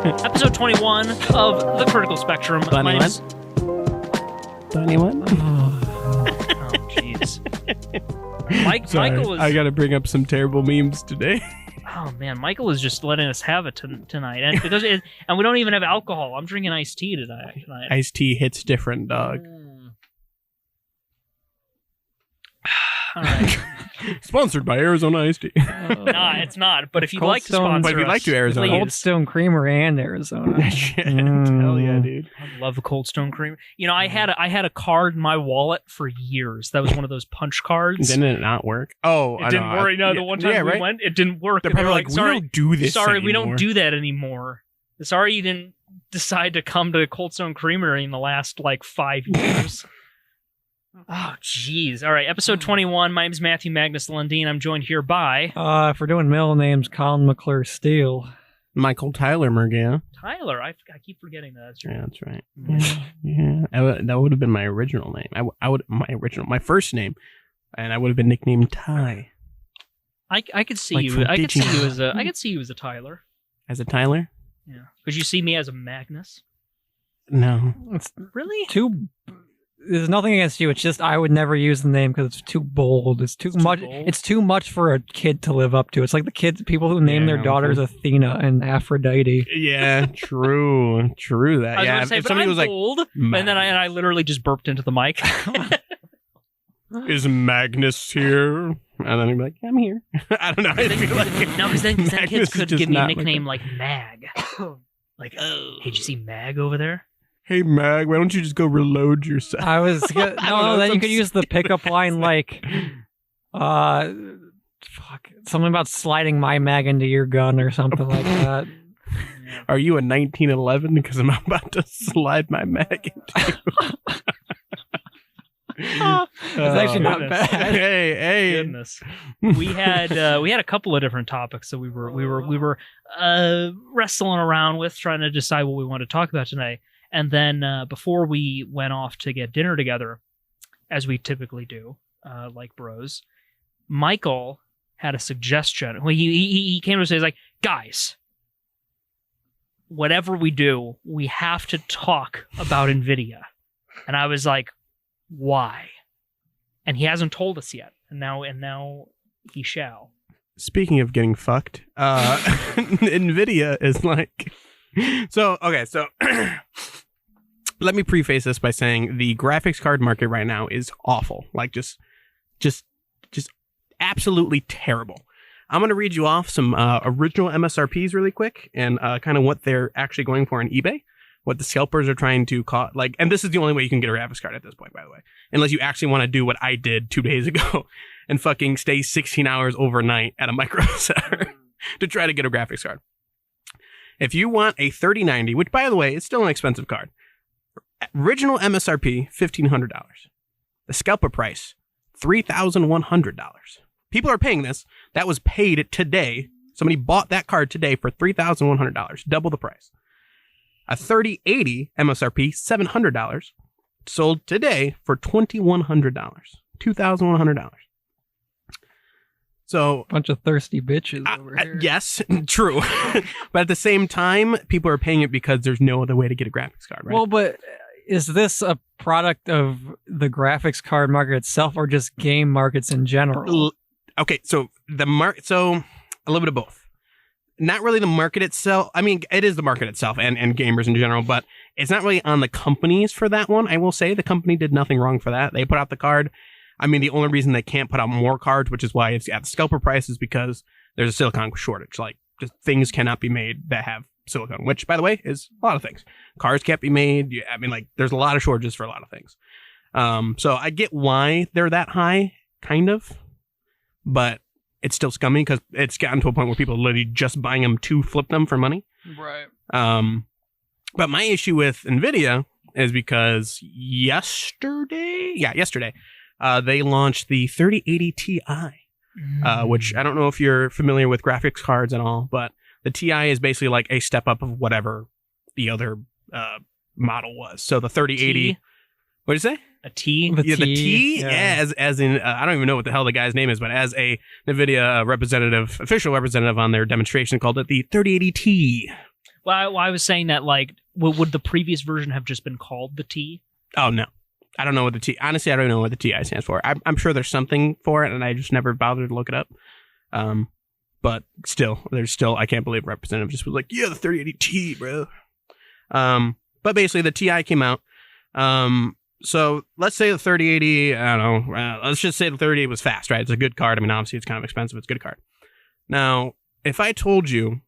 Episode 21 of The Critical Spectrum. 21? 21? Oh, jeez. Michael is... I gotta bring up some terrible memes today. Oh, man. Michael is just letting us have it tonight. And and we don't even have alcohol. I'm drinking iced tea tonight. Iced tea hits different, dog. All right. Sponsored by Arizona Iced Tea. Nah, it's not. But if you'd like to sponsor but if you'd like to, Arizona. Cold Stone Creamer and Arizona. Hell yeah, dude. I love a Cold Stone Creamer. You know, I had a card in my wallet for years. That was one of those punch cards. Didn't it not work? Oh, it didn't work. No, the one time we went, it didn't work. They're probably like, we don't do this Sorry, anymore. we don't do that anymore. Sorry you didn't decide to come to Cold Stone Creamery in the last, 5 years. Oh, jeez. All right, episode 21. My name is Matthew Magnus Lundeen. I'm joined here by... if we're doing middle names, Colin McClure Steele. Michael Tyler Mergia. Tyler. I keep forgetting that. That's right. Yeah. That would have been my original name. My first name, and I would have been nicknamed Ty. I could see you. I could see you as a Tyler. As a Tyler? Yeah. Could you see me as a Magnus? No. It's really There's nothing against you. It's just I would never use the name because it's too bold. It's too much. It's too much for a kid to live up to. It's like the people who name their daughters Athena and Aphrodite. Yeah, true. True that. I was yeah, gonna say, if but somebody I'm was like, bold, and then I literally just burped into the mic. Is Magnus here? And then he'd be like, I'm here. I don't know. I feel like no, because then kids could give me a nickname like Mag. Hey, did you see Mag over there? Hey, Mag, why don't you just go reload yourself? I was then you could use the pickup line something about sliding my mag into your gun or something like that. Are you a 1911? Because I'm about to slide my mag into you. It's actually not bad. Hey. Goodness. We had a couple of different topics that we were wrestling around with, trying to decide what we wanted to talk about tonight. And then before we went off to get dinner together, as we typically do, like bros, Michael had a suggestion. Well, he came to us and was like, guys, whatever we do, we have to talk about Nvidia. And I was like, why? And he hasn't told us yet. And now he shall. Speaking of getting fucked, Nvidia is like... So let me preface this by saying the graphics card market right now is awful. Like just absolutely terrible. I'm going to read you off some original MSRPs really quick and kind of what they're actually going for on eBay, what the scalpers are trying to and this is the only way you can get a graphics card at this point, by the way, unless you actually want to do what I did 2 days ago and fucking stay 16 hours overnight at a micro center to try to get a graphics card. If you want a 3090, which by the way is still an expensive card, original MSRP $1,500. The scalper price $3,100. People are paying this. That was paid today. Somebody bought that card today for $3,100, double the price. A 3080 MSRP $700, sold today for $2,100, $2,100. So bunch of thirsty bitches over here. Yes, true. But at the same time, people are paying it because there's no other way to get a graphics card, right? Well, but is this a product of the graphics card market itself or just game markets in general? Okay, so so a little bit of both. Not really the market itself. I mean, it is the market itself and gamers in general, but it's not really on the companies for that one. I will say the company did nothing wrong for that. They put out the card. I mean, the only reason they can't put out more cards, which is why it's at the scalper price, is because there's a silicon shortage. Like, just things cannot be made that have silicon, which, by the way, is a lot of things. Cars can't be made. I mean, there's a lot of shortages for a lot of things. So I get why they're that high, kind of, but it's still scummy because it's gotten to a point where people are literally just buying them to flip them for money. Right. But my issue with Nvidia is because yesterday, they launched the 3080 Ti, which I don't know if you're familiar with graphics cards at all, but the Ti is basically like a step up of whatever the other model was. So the 3080, T? what did you say? A T? The T, yeah, as in, I don't even know what the hell the guy's name is, but as a NVIDIA official representative on their demonstration called it the 3080 Ti. Well, I was saying that, like, would the previous version have just been called the T? Oh, no. I don't know what the T... Honestly, I don't know what the TI stands for. I'm sure there's something for it, and I just never bothered to look it up. But still, I can't believe Representative just was like, yeah, the 3080 Ti, bro. But basically, the Ti came out. So let's say the 3080, I don't know, let's just say the 3080 was fast, right? It's a good card. I mean, obviously, it's kind of expensive. It's a good card. Now, if I told you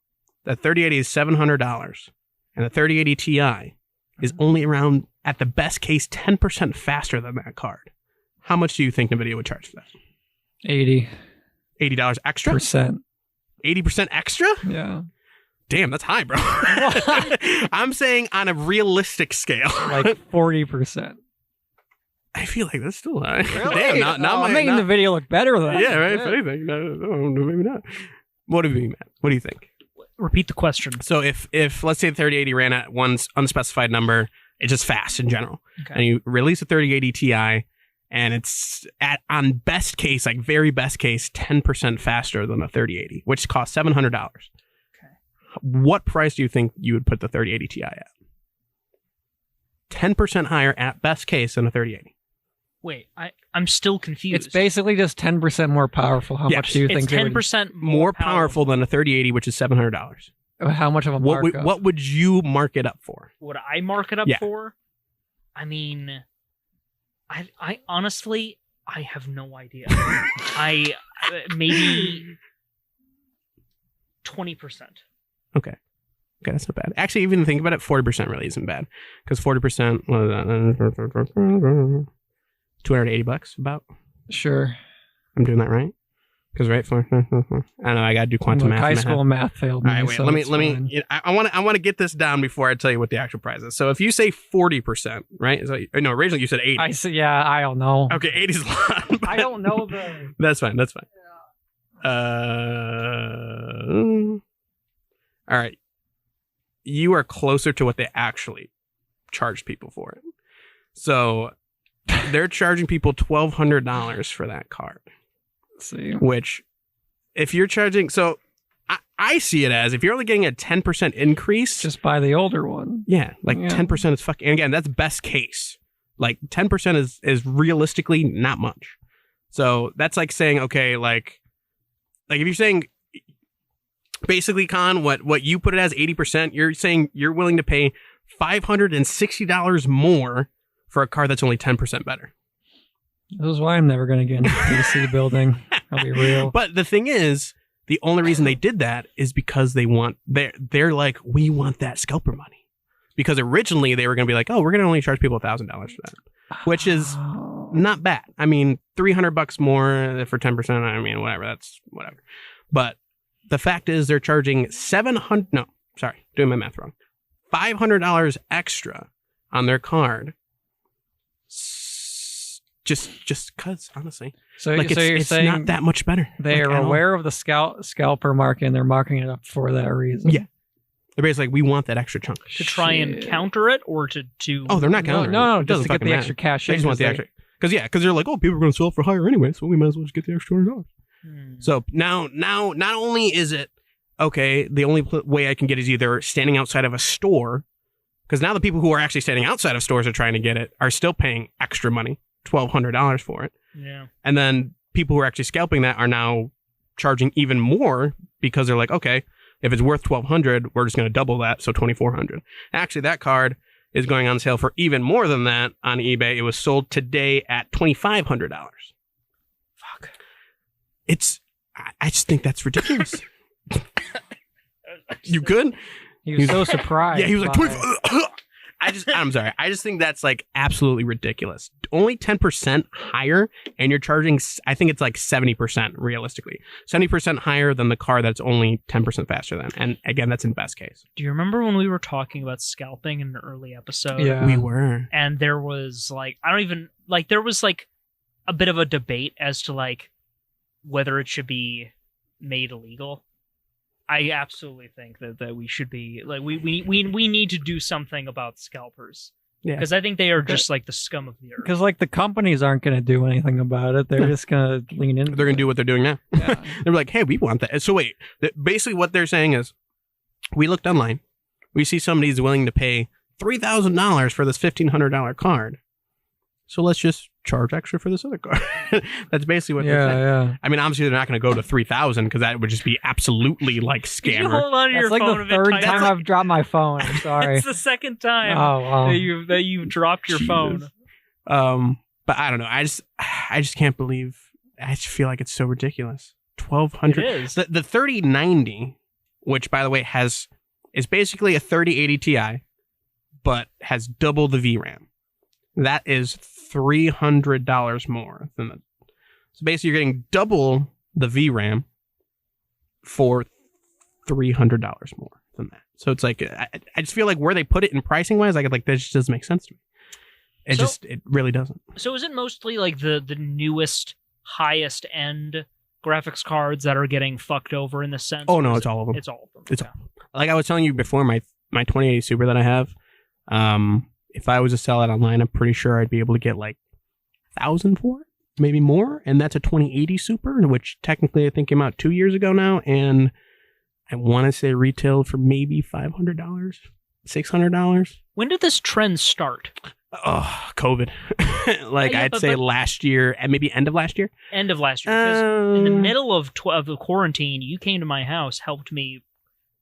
that 3080 is $700 and the 3080 Ti is only around, at the best case, 10% faster than that card, how much do you think Nvidia would charge for that? $80 extra? 80% extra? Yeah. Damn, that's high, bro. I'm saying on a realistic scale. Like 40%. I feel like that's still high. Really? Damn, I'm making the video look better than that. Yeah, right. If anything. No, maybe not. What do you mean, Matt? What do you think? Repeat the question. So if let's say the 3080 ran at one unspecified number, it's just fast in general, and you release a 3080 Ti, and it's on best case, like very best case, 10% faster than a 3080, which costs $700. Okay. What price do you think you would put the 3080 Ti at? 10% higher at best case than a 3080. Wait, I'm still confused. It's basically just 10% more powerful. How much do you think? It's 10% more powerful than a 3080, which is $700. How much of a markup? What would you mark it up for? Would I mark it up for? I mean, I honestly, I have no idea. Maybe 20%. Okay, that's not bad. Actually, even think about it, 40% really isn't bad, because 40%, $280 about. Sure. I'm doing that right? Because I know I gotta do quantum math. High school math failed me. All right, wait. Let me. I want to get this down before I tell you what the actual price is. So if you say 40%, right? No, originally you said 80. I said, yeah, I don't know. Okay, 80 is a lot. I don't know the. That's fine. Yeah. All right. You are closer to what they actually charge people for it. So they're charging people $1,200 for that card. See, which if you're charging, so I see it as if you're only getting a 10% increase, just buy the older one. Yeah, 10% is fucking, and again, that's best case. Like 10% is realistically not much. So that's like saying, okay, like if you're saying basically, Con, what you put it as 80%, you're saying you're willing to pay $560 more for a card that's only 10% better. This is why I'm never going to get into the PC building. I'll be real. But the thing is, the only reason they did that is because they're like, we want that scalper money. Because originally they were going to be like, oh, we're going to only charge people $1,000 for that, which is not bad. I mean, $300 more for 10%. I mean, whatever. That's whatever. But the fact is, they're charging $700. No, sorry, doing my math wrong. $500 extra on their card. Just cause, honestly. So, like you're it's saying not that much better. They are aware of the scalper market and they're marking it up for that reason. Yeah. They're basically like, we want that extra chunk. To try and counter it or to Oh, they're not countering it. No, just to get the extra cash. They just want the extra. Because they're like, oh, people are going to sell it for higher anyway, so we might as well just get the extra $200. So now, not only is it, okay, the only way I can get is either standing outside of a store, because now the people who are actually standing outside of stores are trying to get it are still paying extra money. $1,200 for it. Yeah. And then people who are actually scalping that are now charging even more because they're like, okay, if it's worth $1,200, we're just going to double that, so $2,400. Actually, that card is going on sale for even more than that on eBay. It was sold today at $2,500. Fuck. I just think that's ridiculous. You good? He was so surprised. Yeah, he was like, 25. I'm sorry. I just think that's like absolutely ridiculous. Only 10% higher, and you're charging, I think it's like 70% realistically. 70% higher than the car that's only 10% faster than. And again, that's in best case. Do you remember when we were talking about scalping in an early episode? Yeah. We were. And there was like, there was like a bit of a debate as to like whether it should be made illegal. I absolutely think that we should be like we need to do something about scalpers. Yeah, because I think they are just like the scum of the earth. Because like the companies aren't going to do anything about it; they're just going to lean in. They're going to do what they're doing now. Yeah. They're like, hey, we want that. So wait, basically what they're saying is, we looked online, we see somebody's willing to pay $3,000 for this $1,500 card. So let's just charge extra for this other card. That's basically what they're saying. Yeah. I mean, obviously they're not going to go to 3,000 because that would just be absolutely like Did you scammer. hold on to That's your like phone the a bit third tight? time I've dropped my phone. I'm sorry. That's the second time Oh, wow. that you've dropped your phone. But I don't know. I just can't believe. I just feel like it's so ridiculous. 1,200. It is. The 3090, which by the way is basically a 3080 Ti, but has double the VRAM. That is $300 more than that. So basically, you're getting double the VRAM for $300 more than that. So it's like I just feel like where they put it in pricing wise, like this just doesn't make sense to me. It really doesn't. So is it mostly like the newest, highest end graphics cards that are getting fucked over in the sense? Oh no, it's all of them. It's all of them. It's like I was telling you before, my 2080 Super that I have. If I was to sell it online, I'm pretty sure I'd be able to get like 1,000 for it, maybe more. And that's a 2080 Super, which technically I think came out 2 years ago now. And I want to say retail for maybe $500, $600. When did this trend start? Oh, COVID. Like Yeah, I'd but- say last year, and maybe end of last year. End of last year. Because in the middle of the quarantine, you came to my house, helped me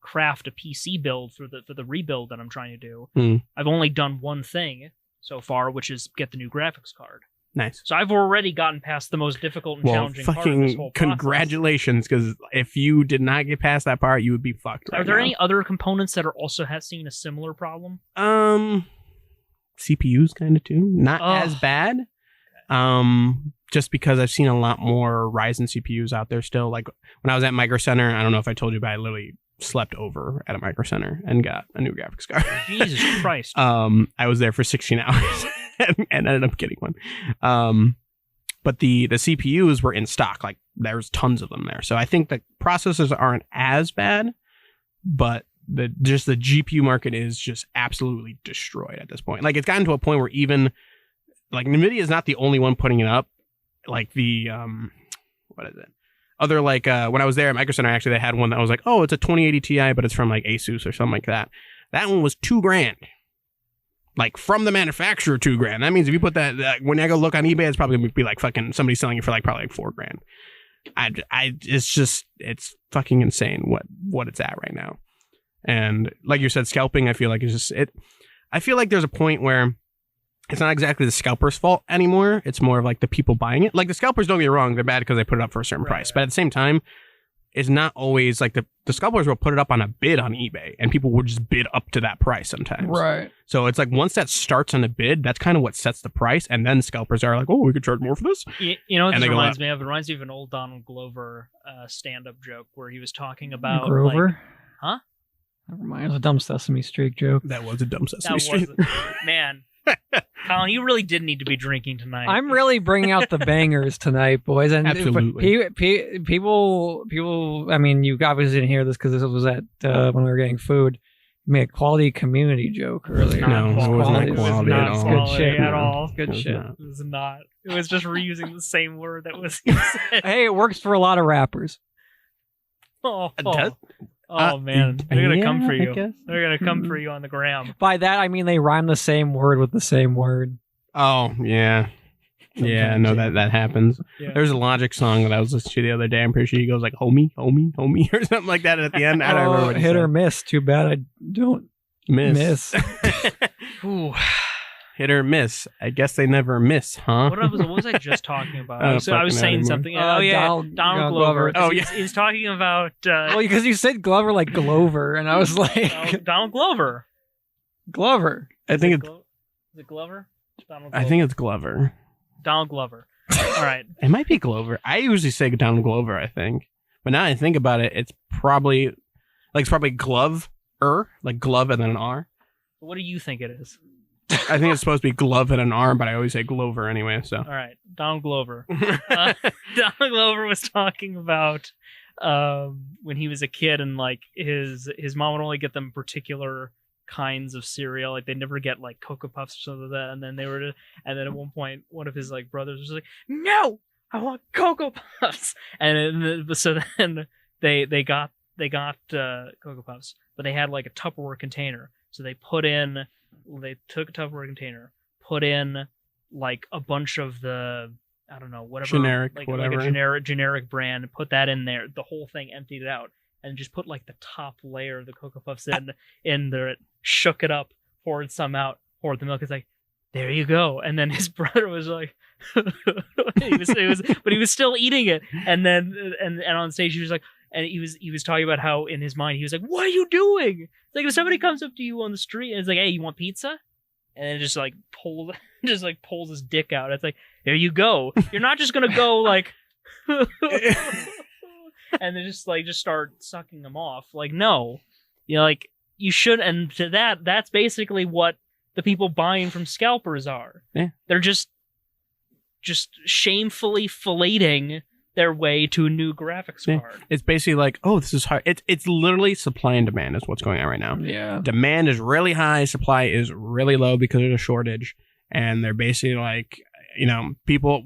craft a PC build for the rebuild that I'm trying to do. I've only done one thing so far, which is get the new graphics card. Nice. So I've already gotten past the most difficult and challenging part of this fucking whole process. congratulations, because if you did not get past that part, you would be fucked right Are there now. any other components that are also seen a similar problem? CPUs kind of too. Not Oh. as bad. Just because I've seen a lot more Ryzen CPUs out there still. Like when I was at Micro Center, I don't know if I told you, but I literally slept over at a Micro Center and got a new graphics card. Jesus Christ. I was there for 16 hours and ended up getting one. But the CPUs were in stock. Like there's tons of them there. So I think the processors aren't as bad, but the GPU market is just absolutely destroyed at this point. Like it's gotten to a point where even like Nvidia is not the only one putting it up. Like the what is it? Other like when I was there at Micro Center, actually they had one that was like, oh, it's a 2080 Ti, but it's from like Asus or something like that. That one was $2,000. Like from the manufacturer, $2,000. That means if you put that when I go look on eBay, it's probably gonna be like fucking somebody selling it for like probably like $4,000. It's fucking insane what it's at right now. And like you said, scalping, I feel like it's just it. I feel like there's a point where it's not exactly the scalper's fault anymore. It's more of like the people buying it. Like the scalpers, don't get me wrong, they're bad because they put it up for a certain price. But at the same time, it's not always like the scalpers will put it up on a bid on eBay and people will just bid up to that price sometimes. Right. So it's like once that starts on a bid, that's kind of what sets the price. And then scalpers are like, oh, we could charge more for this. You know what And this they go reminds up. me of? It reminds me of an old Donald Glover stand-up joke where he was talking about Grover? like, huh? Never mind. It was a dumb Sesame Street joke. That was a dumb Sesame That Street. was man. Colin, you really did need to be drinking tonight. I'm really bringing out the bangers tonight, boys. And Absolutely. People. I mean, you obviously didn't hear this because this was at when we were getting food. You made a quality community joke earlier. No, it was not quality not at all. Good shit. at all. Good It was shit. not. It was not. It was just reusing the same word that was said. Hey, it works for a lot of rappers. Oh, Does- man, they're gonna come for I you. guess. They're gonna come for you on the gram. By that, I mean they rhyme the same word with the same word. Oh, yeah. Yeah, no, that happens. Yeah. There's a Logic song that I was listening to the other day. I'm pretty sure he goes like, homie, homie, homie, or something like that at the end. I don't remember what he hit said. or miss. Too bad I don't miss. Ooh. Hit or miss. I guess they never miss, huh? What was I just talking about? I don't So I was fucking saying know something. anymore. Oh yeah, Donald Glover. Glover. Oh, yeah. He's talking about Well, because you said Glover like Glover, and I was like, Donald Glover. Glover. I think it's. Is it Glover? Donald I Glover. think it's Glover. Donald Glover. All right. It might be Glover. I usually say Donald Glover, I think. But now I think about it, it's probably Glove-er, like glove and then an R. What do you think it is? I think it's supposed to be glove and an R, but I always say Glover anyway, so. All right. Donald Glover. Donald Glover was talking about when he was a kid and like his mom would only get them particular kinds of cereal, like they never get like Cocoa Puffs or something like that, and then at one point one of his like brothers was like, no, I want Cocoa Puffs, and so then they got Cocoa Puffs, but they had like a Tupperware container. So they took a Tupperware container, put in like a bunch of the, I don't know, whatever, generic a generic brand, put that in there, the whole thing, emptied it out, and just put like the top layer of the Cocoa Puffs in there, shook it up, poured some out, poured the milk. It's like, there you go. And then his brother was like, but he was still eating it. And then and on stage he was like, and he was talking about how in his mind he was like, what are you doing? It's like if somebody comes up to you on the street and is like, hey, you want pizza? And then just pulls his dick out. It's like, there you go. You're not just gonna go like and then just start sucking them off. Like, no. You know, like you should, and to that's basically what the people buying from scalpers are. Yeah. They're just shamefully filleting their way to a new graphics card. It's basically like, oh, this is hard. It's literally supply and demand is what's going on right now. Yeah. Demand is really high, supply is really low because there's a shortage. And they're basically like, you know,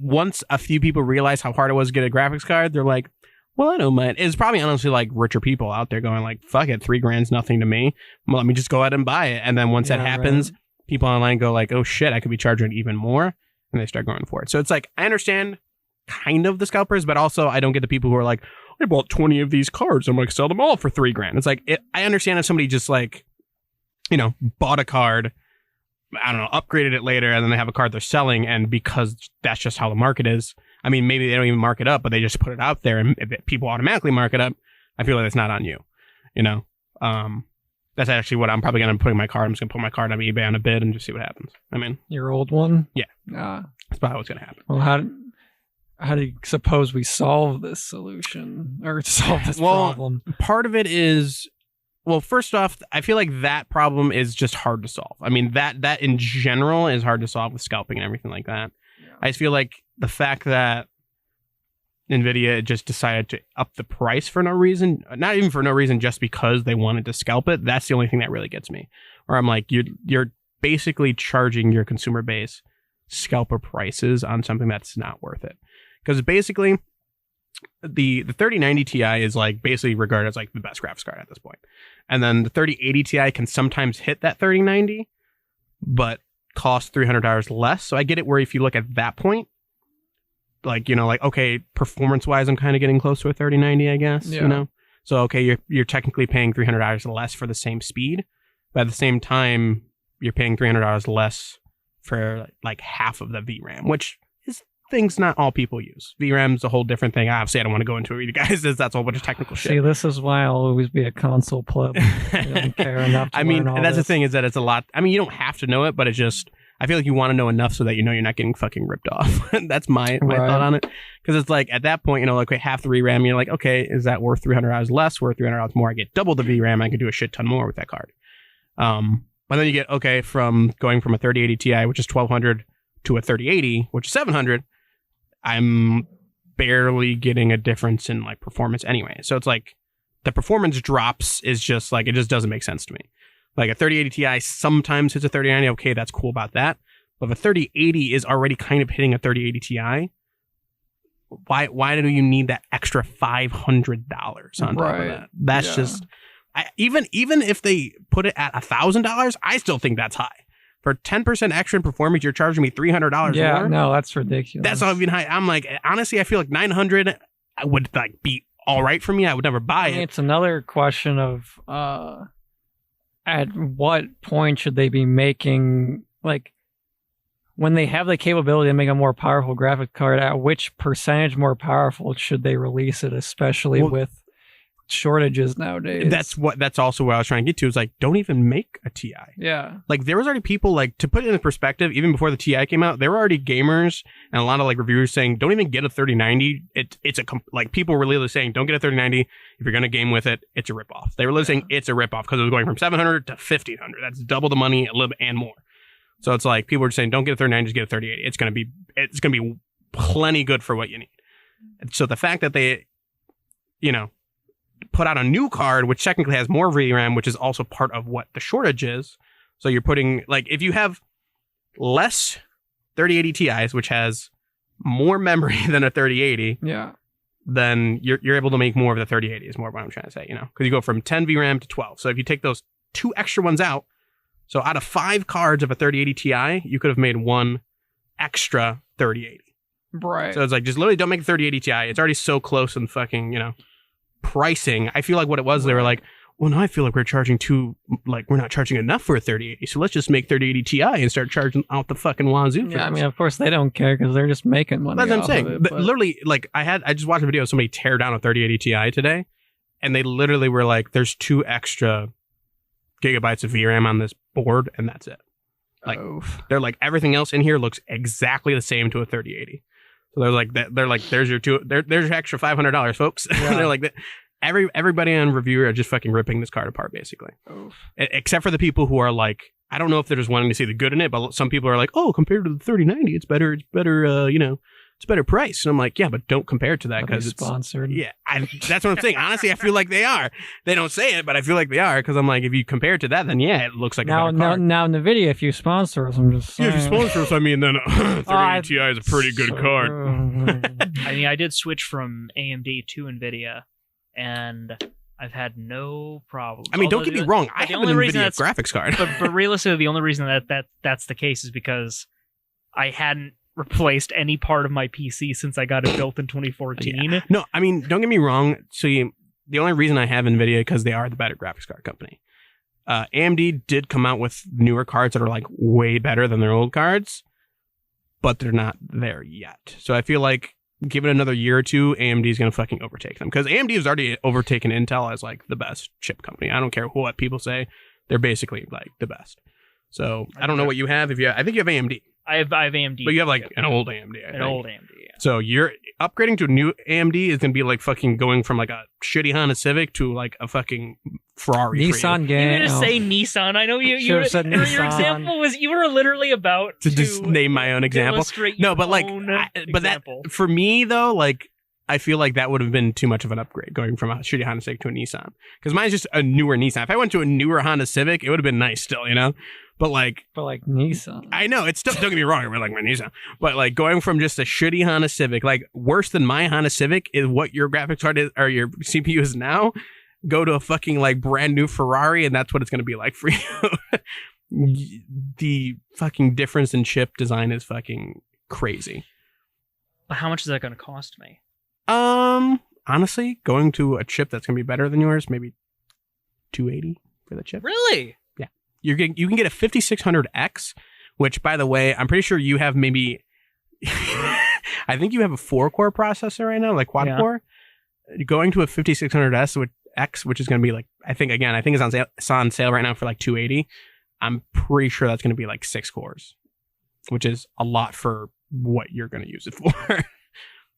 once a few people realize how hard it was to get a graphics card, they're like, well, I don't mind. It's probably honestly like richer people out there going like, fuck it, $3,000's nothing to me. Well, let me just go ahead and buy it. And then once that happens, people online go like, oh shit, I could be charging even more. And they start going for it. So it's like, I understand kind of the scalpers, but also I don't get the people who are like, I bought 20 of these cards. I'm like, sell them all for $3,000. It's like, I understand if somebody just like, you know, bought a card, I don't know, upgraded it later, and then they have a card they're selling, and because that's just how the market is. I mean, maybe they don't even mark it up, but they just put it out there, and if people automatically mark it up, I feel like it's not on you, you know? That's actually what I'm probably going to be putting my card. I'm just going to put my card on eBay on a bid and just see what happens. I mean, your old one? Yeah. That's probably what's going to happen. Well, how do you suppose we solve this solution or solve this problem? Part of it is, well, first off, I feel like that problem is just hard to solve. I mean, that in general is hard to solve with scalping and everything like that. Yeah. I just feel like the fact that Nvidia just decided to up the price for no reason, not even for no reason, just because they wanted to scalp it, that's the only thing that really gets me. Where I'm like, you're basically charging your consumer base scalper prices on something that's not worth it. Because basically, the 3090 Ti is like basically regarded as like the best graphics card at this point. And then the 3080 Ti can sometimes hit that 3090, but cost $300 less. So I get it where if you look at that point, like, you know, like, okay, performance wise, I'm kind of getting close to a 3090, I guess, you know? So, okay, you're technically paying $300 less for the same speed, but at the same time, you're paying $300 less for like half of the VRAM, which is things not all people use. VRAM's a whole different thing. Obviously, I don't want to go into it with you guys. That's a whole bunch of technical shit. See, this is why I'll always be a console pleb. I don't care enough to I mean, learn that's this. the thing is that it's a lot. I mean, you don't have to know it, but it's just, I feel like you want to know enough so that you know you're not getting fucking ripped off. That's my thought on it. Because it's like, at that point, you know, like, okay, half the VRAM, you're like, okay, is that worth $300 less? Worth $300 more? I get double the VRAM. I can do a shit ton more with that card. But then you get, okay, from going from a 3080 Ti, which is $1,200, to a 3080, which is $700, I'm barely getting a difference in like performance anyway. So it's like the performance drops is just like, it just doesn't make sense to me. Like a 3080 Ti sometimes hits a 3090. Okay, that's cool about that. But if a 3080 is already kind of hitting a 3080 Ti, why do you need that extra $500 on top of that? That's just, even if they put it at $1,000, I still think that's high. For 10% extra in performance, you're charging me $300 more? Yeah, no, that's ridiculous. That's not even high. I'm like, honestly, I feel like $900 would like be all right for me. I would never buy it. It's another question of at what point should they be making, like, when they have the capability to make a more powerful graphic card, at which percentage more powerful should they release it, especially with shortages nowadays? That's also what I was trying to get to, is like, don't even make a Ti. Yeah. Like, there was already people, like, to put it in perspective, even before the Ti came out, there were already gamers and a lot of like reviewers saying, don't even get a 3090. Like, people were literally saying, don't get a 3090. If you're going to game with it, it's a ripoff. They were literally saying it's a ripoff because it was going from $700 to $1,500. That's double the money, a little bit and more. So it's like, people were saying, don't get a 3090, just get a 3080. It's going to be plenty good for what you need. So the fact that they, you know, put out a new card, which technically has more VRAM, which is also part of what the shortage is. So you're putting, like, if you have less 3080 Ti's, which has more memory than a 3080, then you're able to make more of the 3080 is more what I'm trying to say, you know, because you go from 10 VRAM to 12. So if you take those 2 extra ones out, so out of 5 cards of a 3080 Ti, you could have made 1 extra 3080. Right. So it's like, just literally don't make a 3080 Ti. It's already so close in fucking, you know, pricing. I feel like what it was, they were like, well, now I feel like we're not charging enough for a 3080. So let's just make 3080 Ti and start charging out the fucking wazoo. Yeah, I mean, of course they don't care because they're just making money. That's what I'm saying. Of it, but literally, like I just watched a video of somebody tear down a 3080 Ti today, and they literally were like, there's 2 extra gigabytes of VRAM on this board, and that's it. Like they're like, everything else in here looks exactly the same to a 3080. So they're like, there's your extra $500, folks. Yeah. They're like, everybody on review are just fucking ripping this card apart, basically. Except for the people who are like, I don't know if they're just wanting to see the good in it, but some people are like, oh, compared to the 3090, it's better, you know, it's better price. And I'm like, yeah, but don't compare it to that because it's sponsored. Yeah, that's what I'm saying. Honestly, I feel like they are. They don't say it, but I feel like they are because I'm like, if you compare it to that, then yeah, it looks like a better card. Now, Nvidia, if you sponsor us, I'm just saying. Yeah, if you sponsor us, I mean, then 3080 Ti is a pretty good card. I mean, I did switch from AMD to Nvidia, and I've had no problems. I mean, don't get me wrong. I have an Nvidia graphics card. but realistically, the only reason that's the case is because I hadn't replaced any part of my PC since I got it built in 2014. Yeah. No, I mean, don't get me wrong. So the only reason I have Nvidia because they are the better graphics card company. AMD did come out with newer cards that are like way better than their old cards, but they're not there yet. So I feel like give it another year or two, AMD is going to fucking overtake them because AMD has already overtaken Intel as like the best chip company. I don't care what people say. They're basically like the best. So I don't know what you have. I think you have AMD. I have AMD. But you have like an old AMD. An old AMD, yeah. So you're upgrading to a new AMD is going to be like fucking going from like a shitty Honda Civic to like a fucking Ferrari. Nissan game. You didn't say Nissan. I know you Should've said your Nissan. example was you were literally about to just name my own example. No, but like, but that for me though, like I feel like that would have been too much of an upgrade going from a shitty Honda Civic to a Nissan because mine's just a newer Nissan. If I went to a newer Honda Civic, it would have been nice still, you know. But like Nissan. I know it's still, don't get me wrong, I really like my Nissan. But like going from just a shitty Honda Civic, like worse than my Honda Civic is what your graphics card is or your CPU is now. Go to a fucking like brand new Ferrari and that's what it's gonna be like for you. The fucking difference in chip design is fucking crazy. But how much is that gonna cost me? Honestly, going to a chip that's gonna be better than yours, maybe $280 for the chip. Really? You can get a 5600X, which, by the way, I'm pretty sure you have maybe... I think you have a 4-core processor right now, like quad-core. Going to a 5600X, which is going to be like... I think it's on sale right now for like $280. I'm pretty sure that's going to be like 6 cores, which is a lot for what you're going to use it for.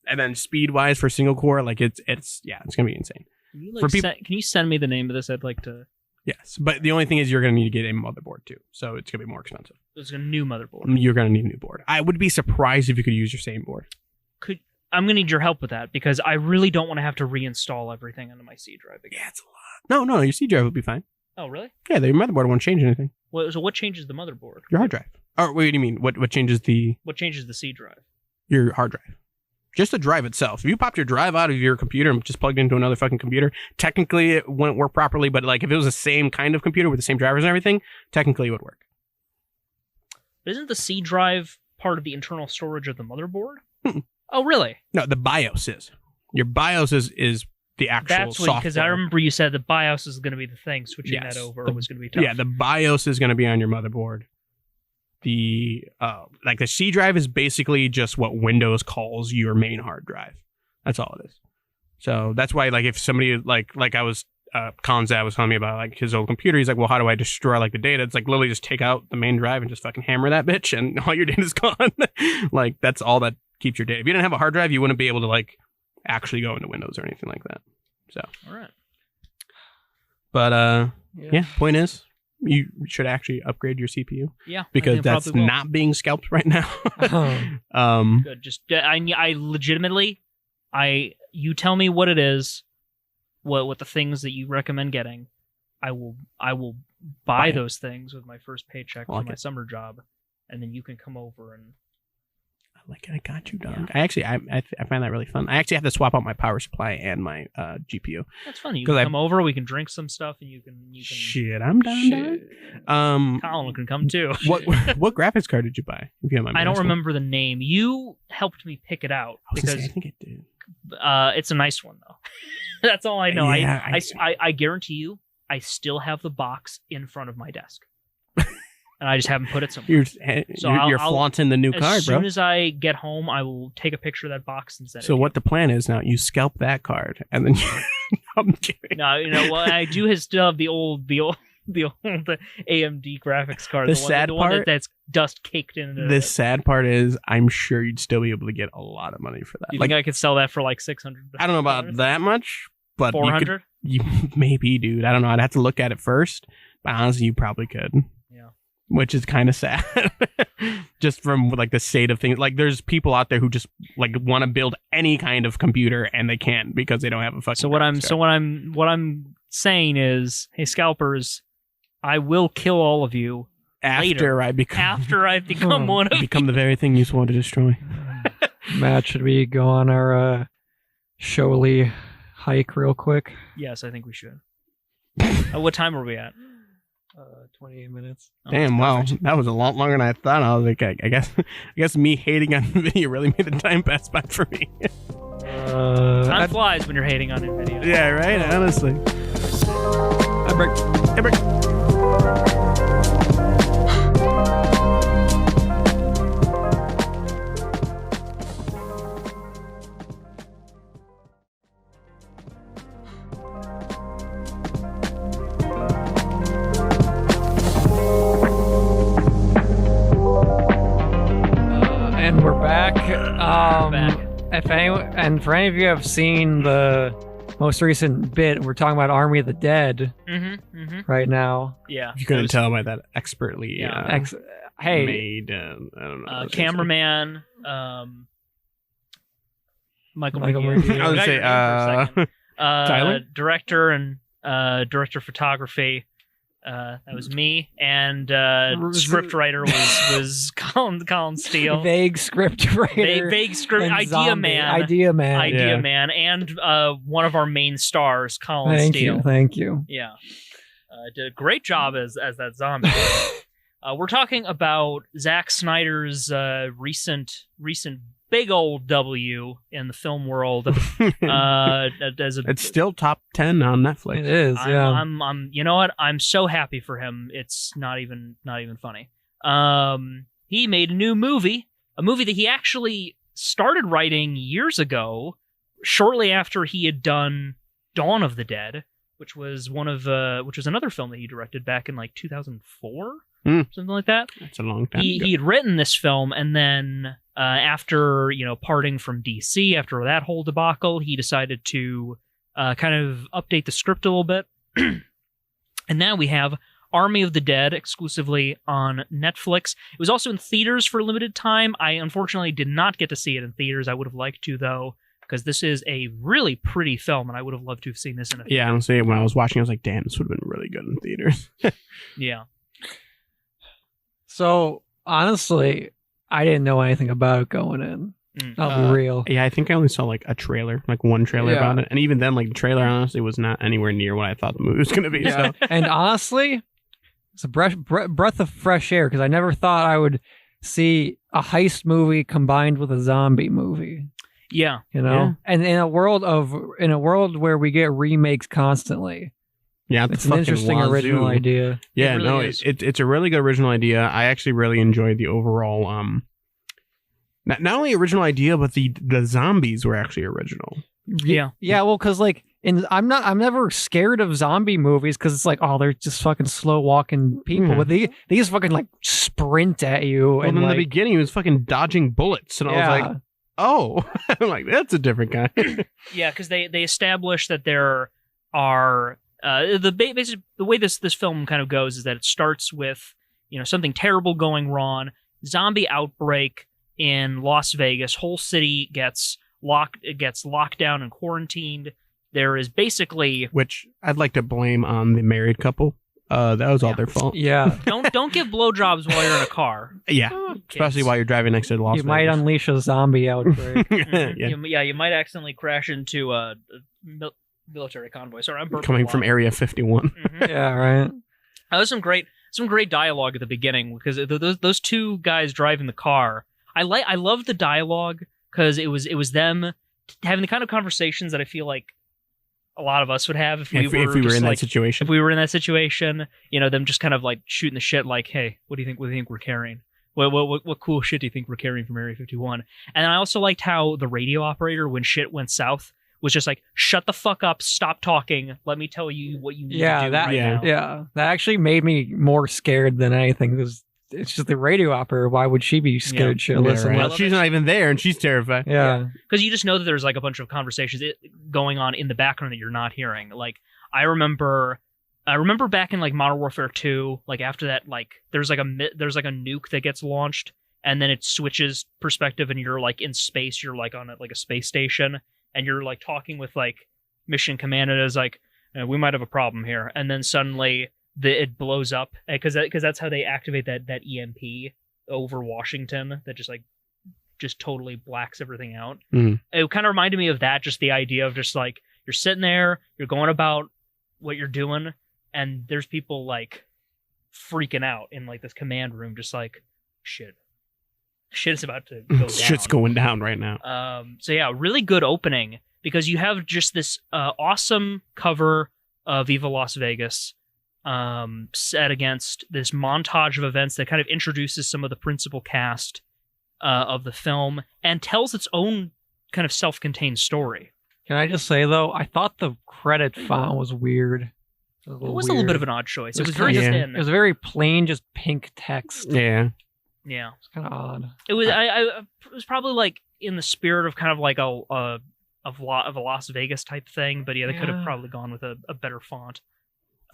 And then speed-wise for single-core, like it's going to be insane. Can you send me the name of this? I'd like to... Yes, but the only thing is you're going to need to get a motherboard too, so it's going to be more expensive. It's a new motherboard. You're going to need a new board. I would be surprised if you could use your same board. I'm going to need your help with that because I really don't want to have to reinstall everything onto my C drive again. Yeah, it's a lot. No, your C drive will be fine. Oh, really? Yeah, your motherboard won't change anything. So what changes the motherboard? Your hard drive. Oh, what do you mean? What changes the... What changes the C drive? Your hard drive. Just the drive itself. If you popped your drive out of your computer and just plugged into another fucking computer, technically it wouldn't work properly, but like if it was the same kind of computer with the same drivers and everything, technically it would work. Isn't the C drive part of the internal storage of the motherboard? Oh, really? No, the BIOS is. Your BIOS is the actual software. Because I remember you said the BIOS is going to be the thing. Switching that over was going to be tough. Yeah, the BIOS is going to be on your motherboard. The the C drive is basically just what Windows calls your main hard drive. That's all it is. So that's why, like, if somebody like I was Colin's dad was telling me about like his old computer, he's like, well, how do I destroy like the data? It's like literally just take out the main drive and just fucking hammer that bitch, and all your data's gone. Like that's all that keeps your data. If you didn't have a hard drive, you wouldn't be able to like actually go into Windows or anything like that. So all right. But yeah, point is, you should actually upgrade your CPU. Yeah, because that's not being scalped right now. Good. Just I legitimately, you tell me what it is, what the things that you recommend getting. I will buy those things with my first paycheck for my summer job, and then you can come over and Like, I got you, dog. I find that really fun. I actually have to swap out my power supply and my GPU. That's funny. You can come over. We can drink some stuff, and you can. Shit, I'm down. Colin can come too. What graphics card did you buy? If you don't mind I don't asking. remember the name. You helped me pick it out because I think it did. It's a nice one though. That's all I know. Yeah, I guarantee you, I still have the box in front of my desk. And I just haven't put it somewhere. You're flaunting the new card, bro. As soon as I get home, I will take a picture of that box and send it. So what the plan is now? You scalp that card, and then I'm kidding. No, you know what? I do still have the old AMD graphics card. The one that's dust caked into the it. sad part is, I'm sure you'd still be able to get a lot of money for that. You think I could sell that for like $600? I don't know about that much, but $400. You maybe, dude. I don't know. I'd have to look at it first, but honestly, you probably could. Yeah. Which is kind of sad, just from like the state of things. Like, there's people out there who just like want to build any kind of computer and they can't because they don't have a fucking. So what I'm saying is, hey scalpers, I will kill all of you after I become one of become the very thing you swore to destroy. Matt, should we go on our Showly hike real quick? Yes, I think we should. What time are we at? 28 minutes. Damn, wow. That was a lot longer than I thought. I was like, I guess me hating on Nvidia really made the time pass by for me. Time flies when you're hating on Nvidia. Yeah, right? Honestly. I break. And we're back. And for any of you who have seen the most recent bit, we're talking about Army of the Dead right now. Yeah. You couldn't tell by that expertly made, I don't know. Cameraman, Michael I was going to say, Tyler? Director and director of photography. That was me, and script writer was Colin Steele. Vague script writer. Vague script idea man, and one of our main stars, Colin Steele. Thank you. Yeah, did a great job as that zombie. We're talking about Zack Snyder's recent big old W in the film world. It's still top 10 on Netflix. It is. Yeah. I'm. You know what? I'm so happy for him. It's not even funny. He made a new movie, a movie that he actually started writing years ago, shortly after he had done Dawn of the Dead, which was another film that he directed back in like 2004. Something like that. That's a long time ago. He had written this film, and then after parting from DC, after that whole debacle, he decided to kind of update the script a little bit. And now we have Army of the Dead exclusively on Netflix. It was also in theaters for a limited time. I unfortunately did not get to see it in theaters. I would have liked to, though, because this is a really pretty film, and I would have loved to have seen this in a theater. Yeah, honestly, when I was watching, I was like, damn, this would have been really good in theaters. Yeah. So, honestly, I didn't know anything about it going in. I'll be real. Yeah, I think I only saw like a trailer, like one trailer about it. And even then, like the trailer honestly was not anywhere near what I thought the movie was going to be. Yeah. So. And honestly, it's a breath of fresh air because I never thought I would see a heist movie combined with a zombie movie. Yeah. And in a world where we get remakes constantly. Yeah, it's an interesting original idea. Yeah, it's a really good original idea. I actually really enjoyed the overall not only original idea, but the zombies were actually original. Yeah. Yeah, well, because like I'm never scared of zombie movies because it's like, oh, they're just fucking slow walking people, but they just fucking like sprint at you. Well, and in like, the beginning, he was fuking dodging bullets, and I was like, oh, I'm like, that's a different guy. Yeah, because they establish that there are. The way this film kind of goes is that it starts with something terrible going wrong, zombie outbreak in Las Vegas, whole city gets locked down and quarantined. There is basically, which I'd like to blame on the married couple. that was all Yeah. their fault. Yeah. Don't give blowjobs while you're in a car. Yeah, especially while you're driving next to Las You Vegas. might unleash a zombie outbreak. Yeah. You might accidentally crash into a military convoy. Sorry, I'm burping Coming a from lot. Area 51. Mhm. Yeah, right. That was some great dialogue at the beginning because those two guys driving the car. I love the dialogue because it was them having the kind of conversations that I feel like a lot of us would have if we were just in like, that situation. if we were in that situation, them just kind of like shooting the shit like, hey, what do you think we're carrying? What cool shit do you think we're carrying from Area 51? And I also liked how the radio operator, when shit went south, was just like, shut the fuck up, stop talking, let me tell you what you need to do right now. Yeah, that actually made me more scared than anything. Because it's just the radio operator. Why would she be scared shitless? right. Unless- She's not even there, and she's terrified. Yeah. Because you just know that there's like a bunch of conversations going on in the background that you're not hearing. Like I remember back in like Modern Warfare 2, like after that, like there's like a nuke that gets launched, and then it switches perspective, and you're like in space. You're like on a space station, and you're like talking with like Mission Command, and it's like we might have a problem here, and then suddenly it blows up because that's how they activate that EMP over Washington that just totally blacks everything out. Mhm. It kind of reminded me of that, just the idea of just like you're sitting there, you're going about what you're doing, and there's people like freaking out in like this command room, just like shit is about to go down. Shit's going down right now. So yeah, really good opening because you have just this awesome cover of Viva Las Vegas set against this montage of events that kind of introduces some of the principal cast of the film and tells its own kind of self-contained story. Can I just say though, I thought the credit font was weird. It was a little bit of an odd choice. It was kinda- very yeah. thin. It was very plain, just pink text. Yeah. Yeah, It's kind of odd. it was. It was probably like in the spirit of kind of like a Las Vegas type thing, but yeah, they could have Yeah. probably gone with a better font.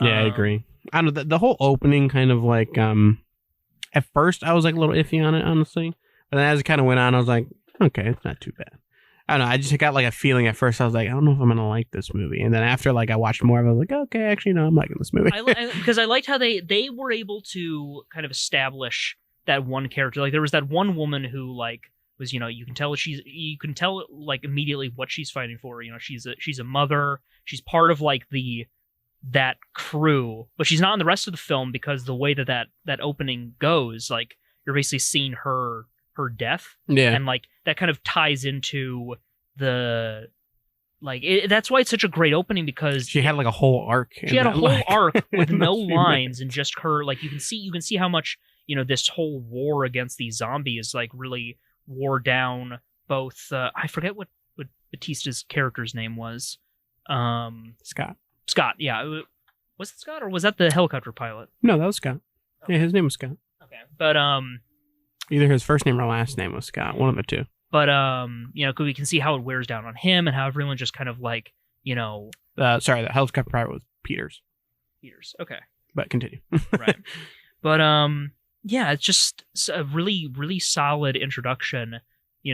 Yeah, I agree. I don't know, the whole opening kind of like at first I was like a little iffy on it, honestly. But then as it kind of went on, I was like, okay, it's not too bad. I don't know, I just got like a feeling at first. I was like, I don't know if I'm gonna like this movie. And then after like I watched more, I was like, okay, actually no, I'm liking this movie. Because I liked how they were able to kind of establish that one character. Like there was that one woman who like was, you can tell like immediately what she's fighting for. She's a mother. She's part of like that crew, but she's not in the rest of the film because the way that opening goes, like you're basically seeing her death, Yeah. and like that kind of ties into the like that's why it's such a great opening because She had like a whole arc. she had a whole arc with in no those few lines and just her like you can see how much this whole war against these zombies like really wore down both I forget what Batista's character's name was. Scott, yeah. Was it Scott or was that the helicopter pilot? No, that was Scott. Yeah, his name was Scott. Okay. But Either his first name or last name was Scott. One of the two. But 'cause we can see how it wears down on him and how everyone just kind of like, Sorry, the helicopter pilot was Peters. Okay. But continue. Right. But yeah, it's just a really, really solid introduction.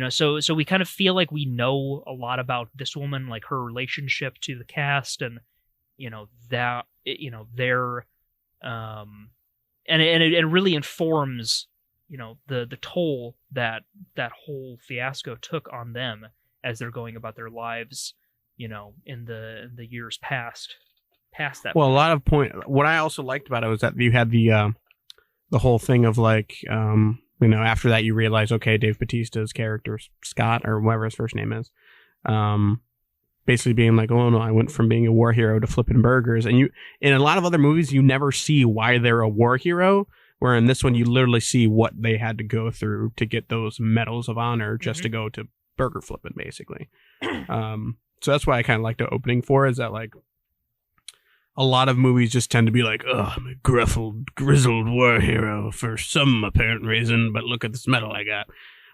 So we kind of feel like we know a lot about this woman, like her relationship to the cast, and their and it really informs the toll that whole fiasco took on them as they're going about their lives, in the years past that. Well, what I also liked about it was that you had the whole thing of like, after that you realize, okay, Dave Bautista's character, Scott, or whatever his first name is, basically being like, oh no, I went from being a war hero to flipping burgers. And in a lot of other movies, you never see why they're a war hero, where in this one, you literally see what they had to go through to get those medals of honor just to go to burger flipping, basically. So that's why I kind of like the opening for, is that like, a lot of movies just tend to be like, oh, I'm a grizzled war hero for some apparent reason, but look at this medal I got.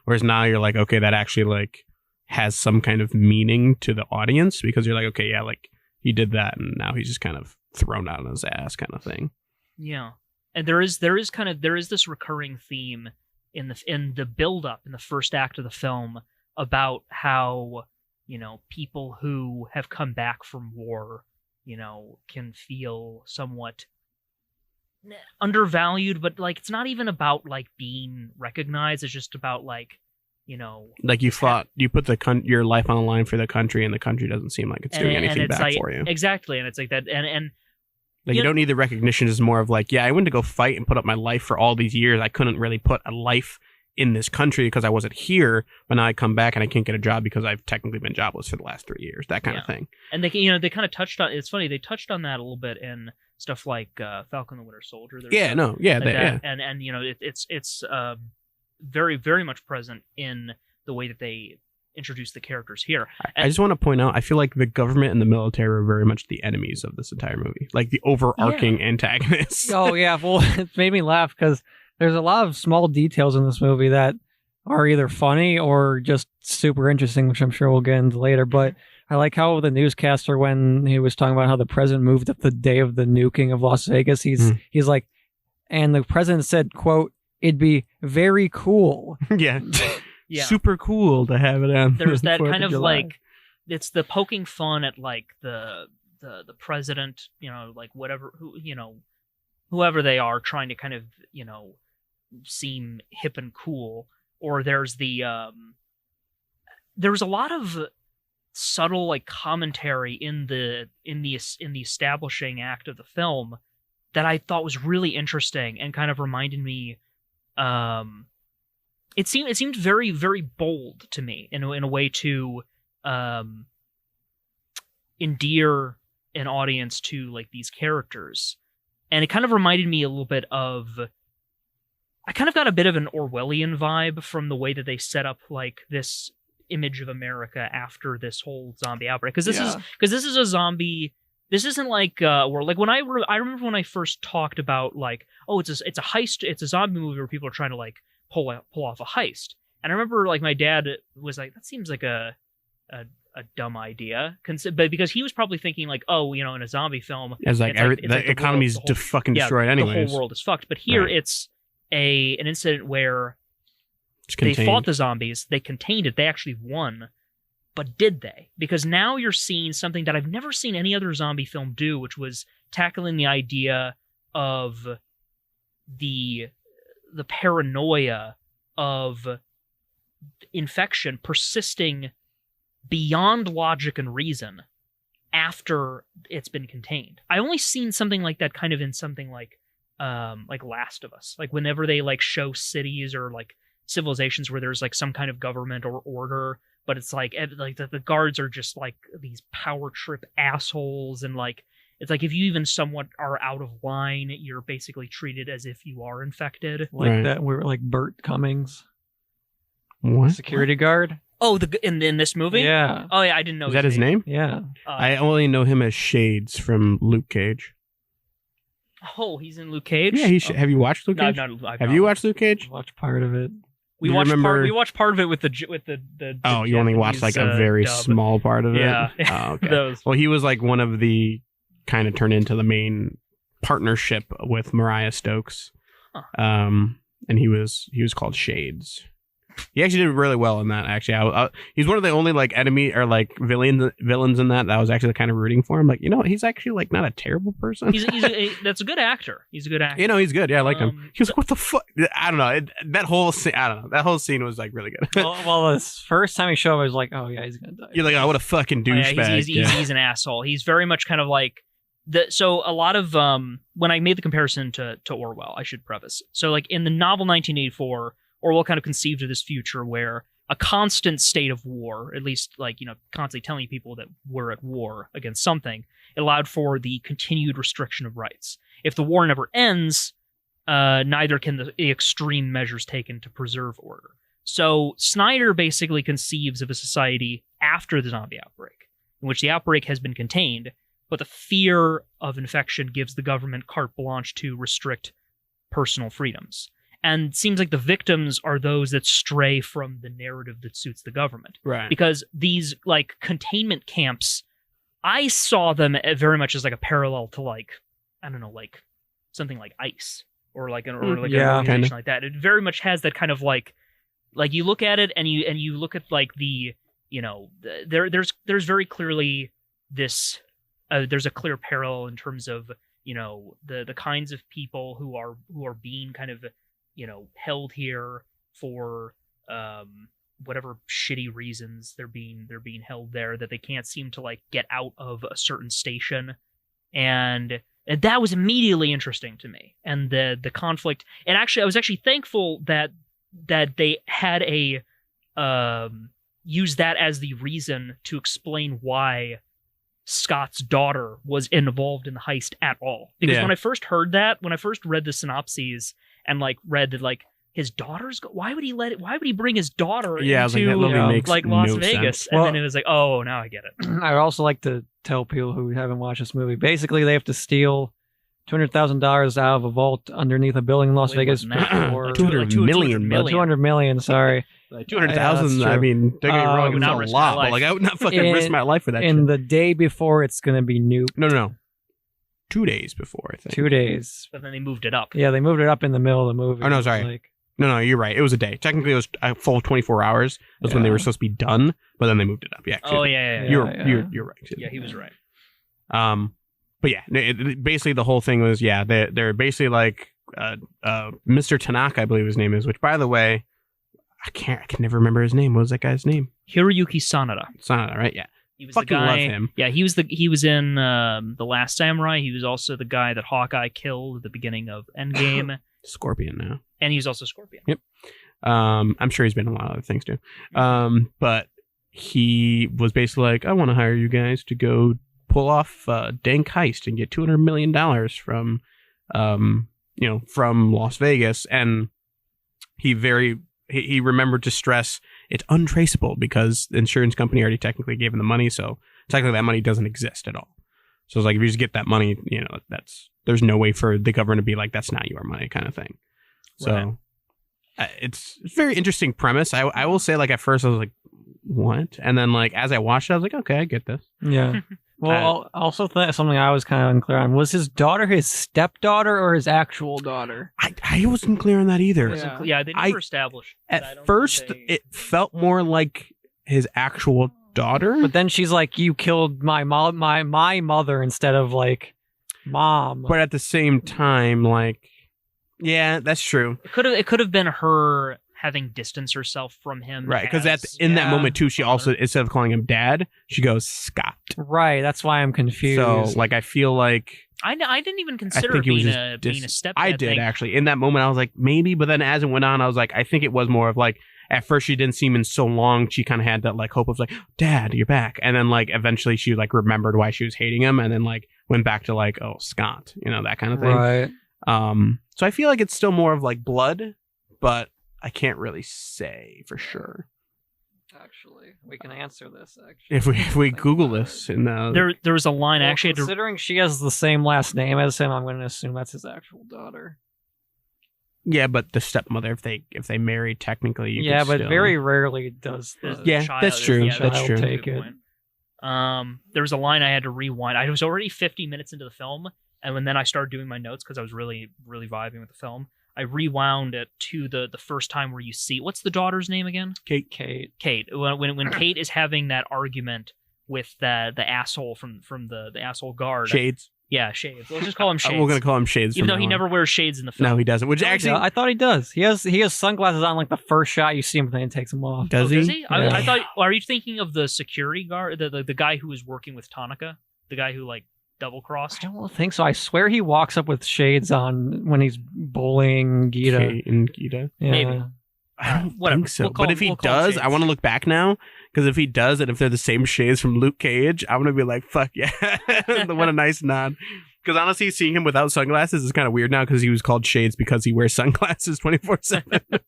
Whereas now you're like, okay, that actually like has some kind of meaning to the audience, because you're like, okay, yeah, like he did that and now he's just kind of thrown out on his ass kind of thing. Yeah. And there is this recurring theme in the build up in the first act of the film about how, people who have come back from war, can feel somewhat undervalued, but like it's not even about like being recognized. It's just about like, like you put your life on the line for the country, and the country doesn't seem like it's doing anything back like, for you. Exactly, and it's like that, and like you don't need the recognition. It's more of like, yeah, I went to go fight and put up my life for all these years. I couldn't really put a life in this country because I wasn't here, but now I come back and I can't get a job because I've technically been jobless for the last 3 years. That kind of thing. And they kind of touched on. It's funny, they touched on that a little bit in stuff like Falcon the Winter Soldier. It's very, very much present in the way that they introduce the characters here. I just want to point out, I feel like the government and the military are very much the enemies of this entire movie, like the overarching antagonists. Oh yeah, well, it made me laugh because there's a lot of small details in this movie that are either funny or just super interesting, which I'm sure we'll get into later. But I like how the newscaster, when he was talking about how the president moved up the day of the nuking of Las Vegas, he's like, and the president said, quote, "It'd be very cool." Yeah. Super cool to have it on. There's that kind of like, it's the poking fun at like the president, like whatever, whoever they are, trying to kind of, seem hip and cool. Or there's there was a lot of subtle like commentary in the establishing act of the film that I thought was really interesting and kind of reminded me. It seemed very, very bold to me in a way to endear an audience to like these characters, and it kind of reminded me a little bit of. I kind of got a bit of an Orwellian vibe from the way that they set up like this image of America after this whole zombie outbreak, because this is a zombie. This isn't like where like when I remember when I first talked about like, oh, it's a heist, it's a zombie movie where people are trying to like pull off a heist, and I remember like my dad was like, that seems like a dumb idea, but because he was probably thinking like, oh, in a zombie film, it's like the economy's fucking destroyed anyways. The whole world is fucked. But here it's an incident where they fought the zombies, they contained it, they actually won. But did they? Because now you're seeing something that I've never seen any other zombie film do, which was tackling the idea of the paranoia of infection persisting beyond logic and reason after it's been contained. I only seen something like that kind of in something like Last of Us. Like whenever they like show cities or like civilizations where there's like some kind of government or order, but it's like the guards are just like these power trip assholes, and like it's like if you even somewhat are out of line, you're basically treated as if you are infected. Like that, we're like Bert Cummings, what security guard. Oh, in this movie? Yeah. Oh yeah, I didn't know. Is that his name? Yeah. I only know him as Shades from Luke Cage. Oh, he's in Luke Cage. Yeah, have you watched Luke Cage? Have you watched Luke Cage? I watched part of it. We watched part of it with the Oh, you only watched like a very small part of it? Yeah. Oh, okay. Well, he was like one of the kind of turned into the main partnership with Mariah Stokes. Huh. And he was called Shades. He actually did really well in that. Actually, he's one of the only like enemy or like villains in that I was actually kind of rooting for him. Like, he's actually like not a terrible person. That's a good actor. He's a good actor. He's good. Yeah, I like him. He was like, what the fuck? I don't know. That whole scene. I don't know. That whole scene was like really good. well, the first time he showed up, I was like, oh yeah, he's gonna die. You're like, oh, what a fucking douchebag. He's an asshole. He's very much kind of like so a lot of when I made the comparison to Orwell, I should preface. So like in the novel 1984. Orwell kind of conceived of this future where a constant state of war, at least like, constantly telling people that we're at war against something, it allowed for the continued restriction of rights. If the war never ends, neither can the extreme measures taken to preserve order. So Snyder basically conceives of a society after the zombie outbreak, in which the outbreak has been contained, but the fear of infection gives the government carte blanche to restrict personal freedoms. And it seems like the victims are those that stray from the narrative that suits the government. Right. Because these like containment camps, I saw them very much as like a parallel to like, I don't know, like something like ICE or like an organization like that. It very much has that kind of like you look at it and you look at like the, there's very clearly this, there's a clear parallel in terms of the kinds of people who are being kind of, held here for whatever shitty reasons they're being held there, that they can't seem to like get out of a certain station. And that was immediately interesting to me. And the conflict, and actually I was actually thankful that they had use that as the reason to explain why Scott's daughter was involved in the heist at all. Because when I first heard that, when I first read the synopses and like read that like his daughter's why would he bring his daughter into like Las Vegas? And then it was like, oh, now I get it. I'd also like to tell people who haven't watched this movie, basically they have to steal $200,000 out of a vault underneath a building in Las Vegas for 200 million. 200 million, sorry. 200,000, I mean, don't get me wrong, it's a lot, but like I would not fucking risk my life for that shit. And the day before it's going to be nuked. No. 2 days before, I think. 2 days. But then they moved it up. Yeah, they moved it up in the middle of the movie. Oh, no, sorry. No, you're right. It was a day. Technically, it was a full 24 hours. That's when they were supposed to be done, but then they moved it up. Yeah. You're right. Yeah, he was right. But yeah, basically the whole thing was, they're basically like Mr. Tanaka, I believe his name is, which by the way, I can never remember his name. What was that guy's name? Hiroyuki Sanada. Sanada, right? Yeah. He was fucking the guy, love him. Yeah, he was in The Last Samurai. He was also the guy that Hawkeye killed at the beginning of Endgame. Scorpion now. And he was also Scorpion. Yep. I'm sure he's been in a lot of other things too. But he was basically like, I want to hire you guys to go pull off a dank heist and get $200 million from Las Vegas. And he remembered to stress it's untraceable because the insurance company already technically gave him the money. So technically that money doesn't exist at all. So it's like, if you just get that money, there's no way for the government to be like, that's not your money kind of thing. So it's a very interesting premise. I will say, like, at first I was like, what? And then like, as I watched it, I was like, okay, I get this. Yeah. Well, also something I was kind of unclear on. Was his daughter his stepdaughter or his actual daughter? I wasn't clear on that either. Yeah, they never established. At first, it felt more like his actual daughter. But then she's like, you killed my mother instead of like mom. But at the same time, like, yeah, that's true. It could have been her having distanced herself from him. Right, because in that moment too, she also, instead of calling him dad, she goes Scott. Right, that's why I'm confused. So like, I feel like I didn't even consider it being a stepdad. I did actually. In that moment, I was like, maybe, but then as it went on, I was like, I think it was more of like, at first she didn't see him in so long, she kind of had that like hope of like, Dad, you're back, and then like eventually she like remembered why she was hating him, and then like went back to like, oh, Scott, that kind of thing. Right. So I feel like it's still more of like blood, but I can't really say for sure. Actually, we can answer this. Actually, if we Google this, and there was a line actually. Considering she has the same last name as him, I'm going to assume that's his actual daughter. Yeah, but the stepmother, if they marry, technically, you but still... very rarely does. That's true. That's true. Take it. There was a line I had to rewind. I was already 50 minutes into the film, and then I started doing my notes because I was really, really vibing with the film. I rewound it to the first time where you see, what's the daughter's name again? Kate. When Kate is having that argument with the asshole from the asshole guard. Shades. Yeah, Shades. Let's just call him Shades. We're gonna call him Shades, even though he never wears shades in the film. No, he doesn't. Which actually, I thought he does. He has sunglasses on like the first shot you see him, but then he takes them off. Does he? Does he? Yeah. I thought. Are you thinking of the security guard, the guy who was working with Tanaka, the guy who like double crossed? I don't think so. I swear he walks up with shades on when he's bullying Gita. Kate and Gita. Yeah. Maybe. I don't think so. But if he does, I want to look back now, because if he does, and if they're the same shades from Luke Cage, I'm gonna be like, fuck yeah, what a nice nod. Because honestly, seeing him without sunglasses is kind of weird now, because he was called Shades because he wears sunglasses 24/7.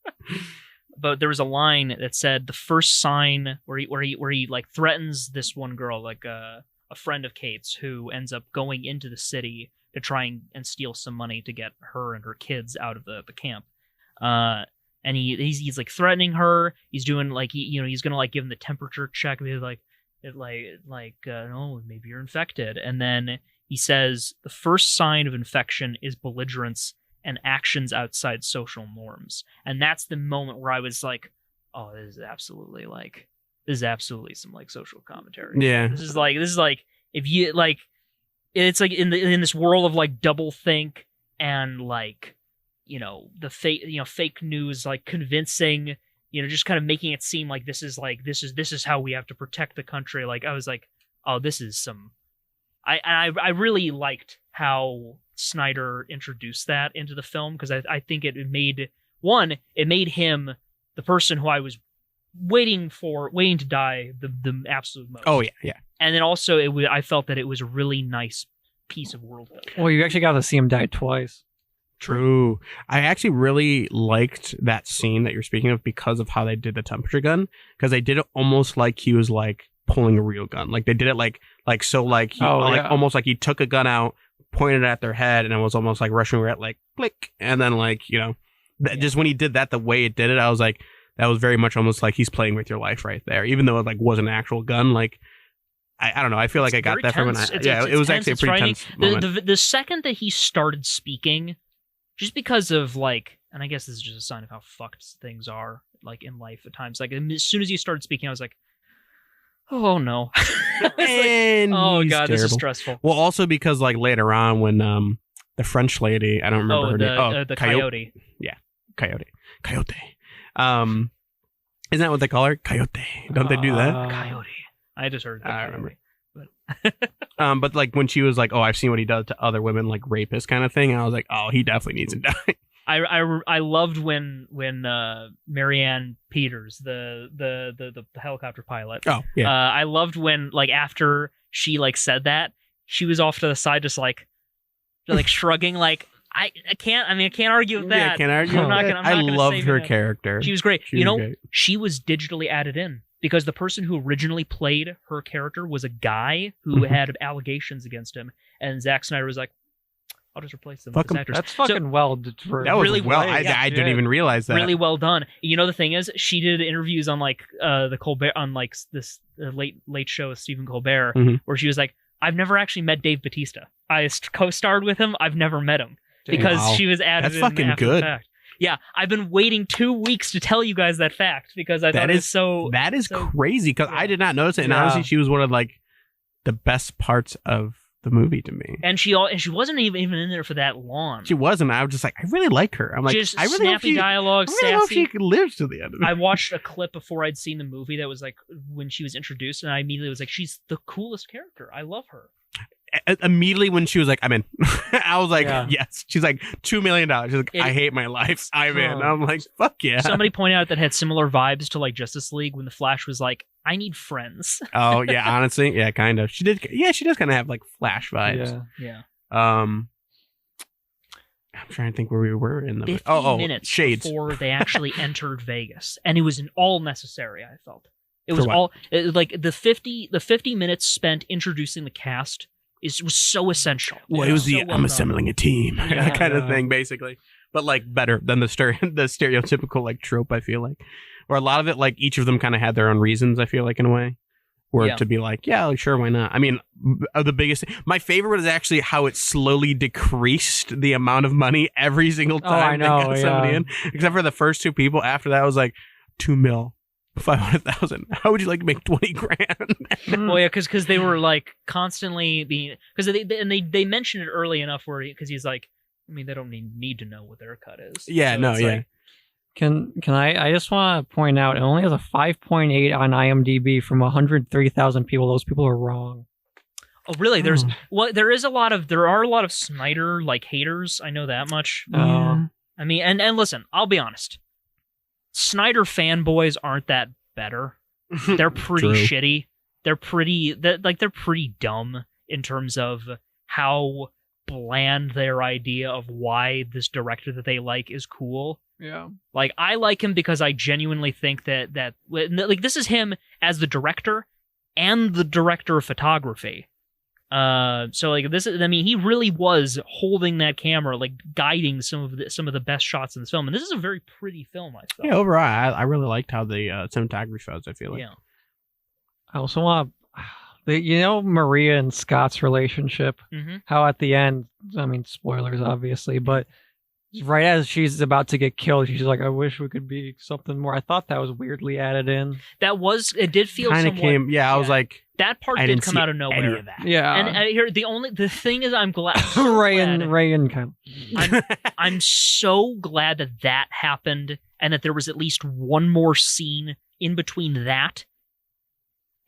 But there was a line that said the first sign where he like threatens this one girl, like a friend of Kate's, who ends up going into the city to try and steal some money to get her and her kids out of the camp. And he's like threatening her. He's doing like he's gonna like give him the temperature check. And be like no, maybe you're infected. And then he says the first sign of infection is belligerence and actions outside social norms. And that's the moment where I was like, oh, this is absolutely some like social commentary. Yeah. This is like if you like it's like in this world of like doublethink and like, the fake news, like convincing, just kind of making it seem like this is how we have to protect the country. Like I was like, oh, this is some. I really liked how Snyder introduced that into the film, because I think it made him the person who I was waiting to die the absolute most. Oh yeah. And then also I felt that it was a really nice piece of world building. Well, you actually got to see him die twice. True. I actually really liked that scene that you're speaking of because of how they did the temperature gun, because they did it almost like he was like pulling a real gun. Like they did it almost like he took a gun out, pointed at their head, and it was almost like Russian roulette, like click, and then like just when he did that, the way it did it, I was like, that was very much almost like he's playing with your life right there, even though it like wasn't an actual gun. Like I don't know, I feel like I got that from it was actually a pretty tense moment. The second that he started speaking, just because of like, and I guess this is just a sign of how fucked things are like in life at times. Like as soon as he started speaking, I was like, oh no. Oh god, this is stressful. Well, also because like later on when the French lady, I don't remember her name. The coyote. Yeah, coyote. Isn't that what they call her? Coyote. Don't they do that? Coyote. I just heard that. I remember. But like when she was like, "Oh, I've seen what he does to other women, like rapists, kind of thing," and I was like, "Oh, he definitely needs to die." I loved when Marianne Peters, the helicopter pilot. Oh yeah. I loved when like after she like said that, she was off to the side just like shrugging like I can't argue with that. Yeah, I can't argue. I loved her character. She was great. She was digitally added in because the person who originally played her character was a guy who had allegations against him, and Zack Snyder was like, I'll just replace them with this actress. That's fucking well. That was really well. Yeah, I didn't even realize that. Really well done. The thing is, she did interviews on like the Colbert, on like this late show with Stephen Colbert, where she was like, "I've never actually met Dave Bautista. I co-starred with him. I've never met him because she was added." That's fucking good. Yeah, I've been waiting 2 weeks to tell you guys that fact because I thought it was so. That is crazy because I did not notice it, and honestly, she was one of like the best parts of the movie to me. And she wasn't even in there for that long. She wasn't. I was just like, I really like her. I'm like, just I really snappy dialogue. I really hope she lives to the end of it. I watched a clip before I'd seen the movie that was like when she was introduced, and I immediately was like, she's the coolest character. I love her. Immediately when she was like, I'm in, I was like, yes. She's like, $2 million. She's like, I hate my life. I'm in. I'm like, fuck yeah. Somebody pointed out that had similar vibes to like Justice League when the Flash was like, I need friends. Oh yeah, honestly, yeah, kind of. She did. Yeah, she does kind of have like Flash vibes. Yeah. I'm trying to think where we were in the 50 minutes Shades before they actually entered Vegas, and it was all necessary. I felt it was like the 50 minutes spent introducing the cast. Was so essential. Well, it was I'm assembling a team kind of thing, basically. But like better than the stereotypical like trope, I feel like. Or a lot of it, like each of them kind of had their own reasons, I feel like, in a way. Where to be like, yeah, sure, why not? I mean, my favorite was actually how it slowly decreased the amount of money every single time they got somebody in. Except for the first two people. After that, I was like, $2 million. 500,000. How would you like to make 20 grand? Well, yeah, because they were like constantly being because they mentioned it early enough where because he's like, I mean, they don't need to know what their cut is. Yeah, so like, Can I just want to point out it only has a 5.8 on IMDb from 103,000 people. Those people are wrong. Oh, really? There are a lot of Snyder like haters. I know that much. Yeah. I mean, and listen, I'll be honest. Snyder fanboys aren't that better. They're pretty shitty. They're pretty dumb in terms of how bland their idea of why this director that they like is cool. Yeah. Like I like him because I genuinely think that like this is him as the director and the director of photography. So like this is, I mean, he really was holding that camera, like guiding some of the best shots in this film, and this is a very pretty film. I thought. Yeah, overall, I really liked how the cinematography shows. I feel like. Yeah. I also want, Maria and Scott's relationship. Mm-hmm. How at the end, I mean, spoilers obviously, but right as she's about to get killed, she's like, "I wish we could be something more." I thought that was weirdly added in. It did feel kind of came. Yeah, I was like. That part I did didn't come see out of any nowhere. of that. Yeah. And here, the thing is, I'm glad. Ray and kind I'm so glad that happened, and that there was at least one more scene in between that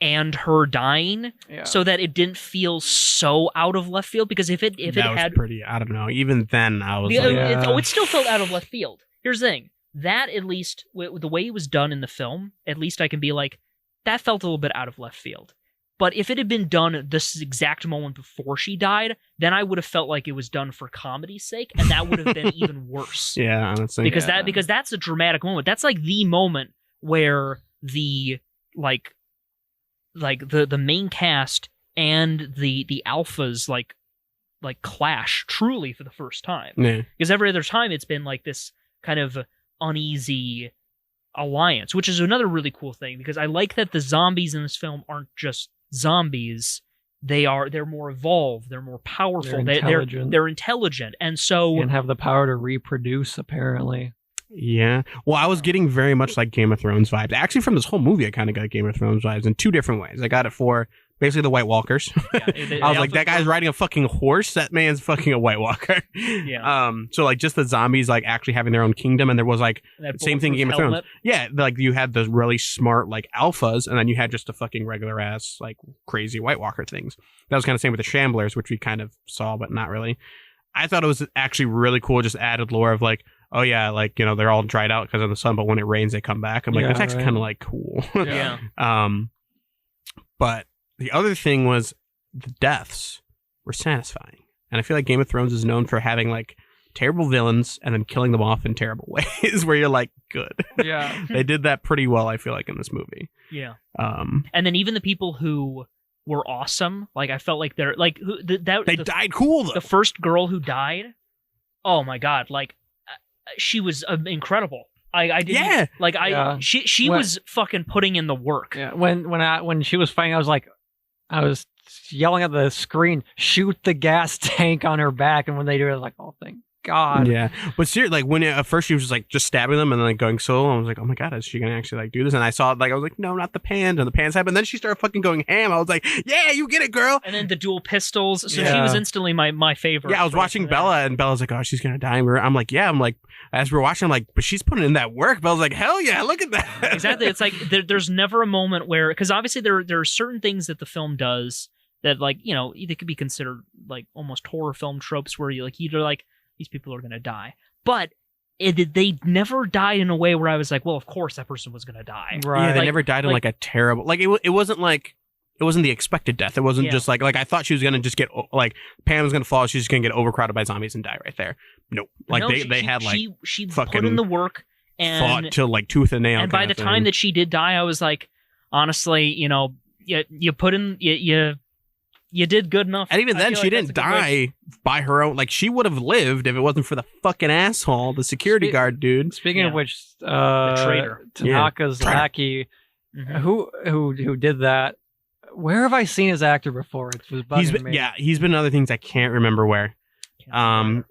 and her dying, so that it didn't feel so out of left field. Because if it was pretty, I don't know. Even then, I was it still felt out of left field. Here's the thing: that at least the way it was done in the film, at least I can be like, that felt a little bit out of left field. But if it had been done this exact moment before she died, then I would have felt like it was done for comedy's sake, and that would have been even worse. Yeah, honestly. Because that's a dramatic moment. That's like the moment where the the main cast and the alphas like clash truly for the first time. Yeah. Because every other time it's been like this kind of uneasy alliance, which is another really cool thing, because I like that the zombies in this film aren't just zombies. They're more evolved, they're more powerful, they're intelligent, and so and have the power to reproduce, apparently. Yeah. Well, I was getting very much like Game of Thrones vibes. Actually, from this whole movie, I kind of got Game of Thrones vibes in two different ways. I got it for basically the White Walkers. Yeah, I was like, that guy's riding a fucking horse. That man's fucking a White Walker. Yeah. So like just the zombies like actually having their own kingdom, and there was like same thing in Game of Thrones. Yeah, like you had the really smart like alphas, and then you had just the fucking regular ass like crazy White Walker things. That was kind of same with the Shamblers, which we kind of saw, but not really. I thought it was actually really cool. Just added lore of like, oh yeah, like, you know, they're all dried out because of the sun, but when it rains, they come back. I'm like, that's actually kind of like cool. Yeah. But the other thing was the deaths were satisfying. And I feel like Game of Thrones is known for having like terrible villains and then killing them off in terrible ways where you're like, good. Yeah. They did that pretty well, I feel like, in this movie. Yeah. And then even the people who were awesome, like I felt like they're like they died cool though. The first girl who died, oh my god, like she was incredible. I didn't like she was fucking putting in the work. Yeah. When she was fighting, I was yelling at the screen, shoot the gas tank on her back, and when they do it, I was like, oh thank God. Yeah. But seriously, like when at first she was just like just stabbing them and then like going solo, I was like, oh my God, is she gonna actually like do this? And I saw it, like I was like, no, not the pans, and the pans happened. And then she started fucking going ham. I was like, yeah, you get it, girl. And then the dual pistols. So she was instantly my favorite. Yeah, I was watching Bella, and Bella's like, oh, she's gonna die. And I'm like, yeah. I'm like, as we're watching, I'm like, but she's putting in that work. Bella's like, hell yeah, look at that. Exactly. It's like there's never a moment where, because obviously there are certain things that the film does that, like, you know, they could be considered like almost horror film tropes where you like either like these people are going to die. But they never died in a way where I was like, well, of course that person was going to die. Right. Yeah, they never died in like a terrible... Like, it wasn't like... It wasn't the expected death. It wasn't just like I thought she was going to just get... Like, Pam was going to fall. She's just going to get overcrowded by zombies and die right there. Nope. Like, they had like... She fucking put in the work and... Fought till like tooth and nail. And by the time that she did die, I was like, honestly, you know, you put in... You did good enough. And even then, she didn't die by her own. Like, she would have lived if it wasn't for the fucking asshole, the security guard dude. Speaking of which, the traitor, Tanaka's lackey, who did that. Where have I seen his actor before? It was bugging me. Yeah, he's been in other things. I can't remember where. I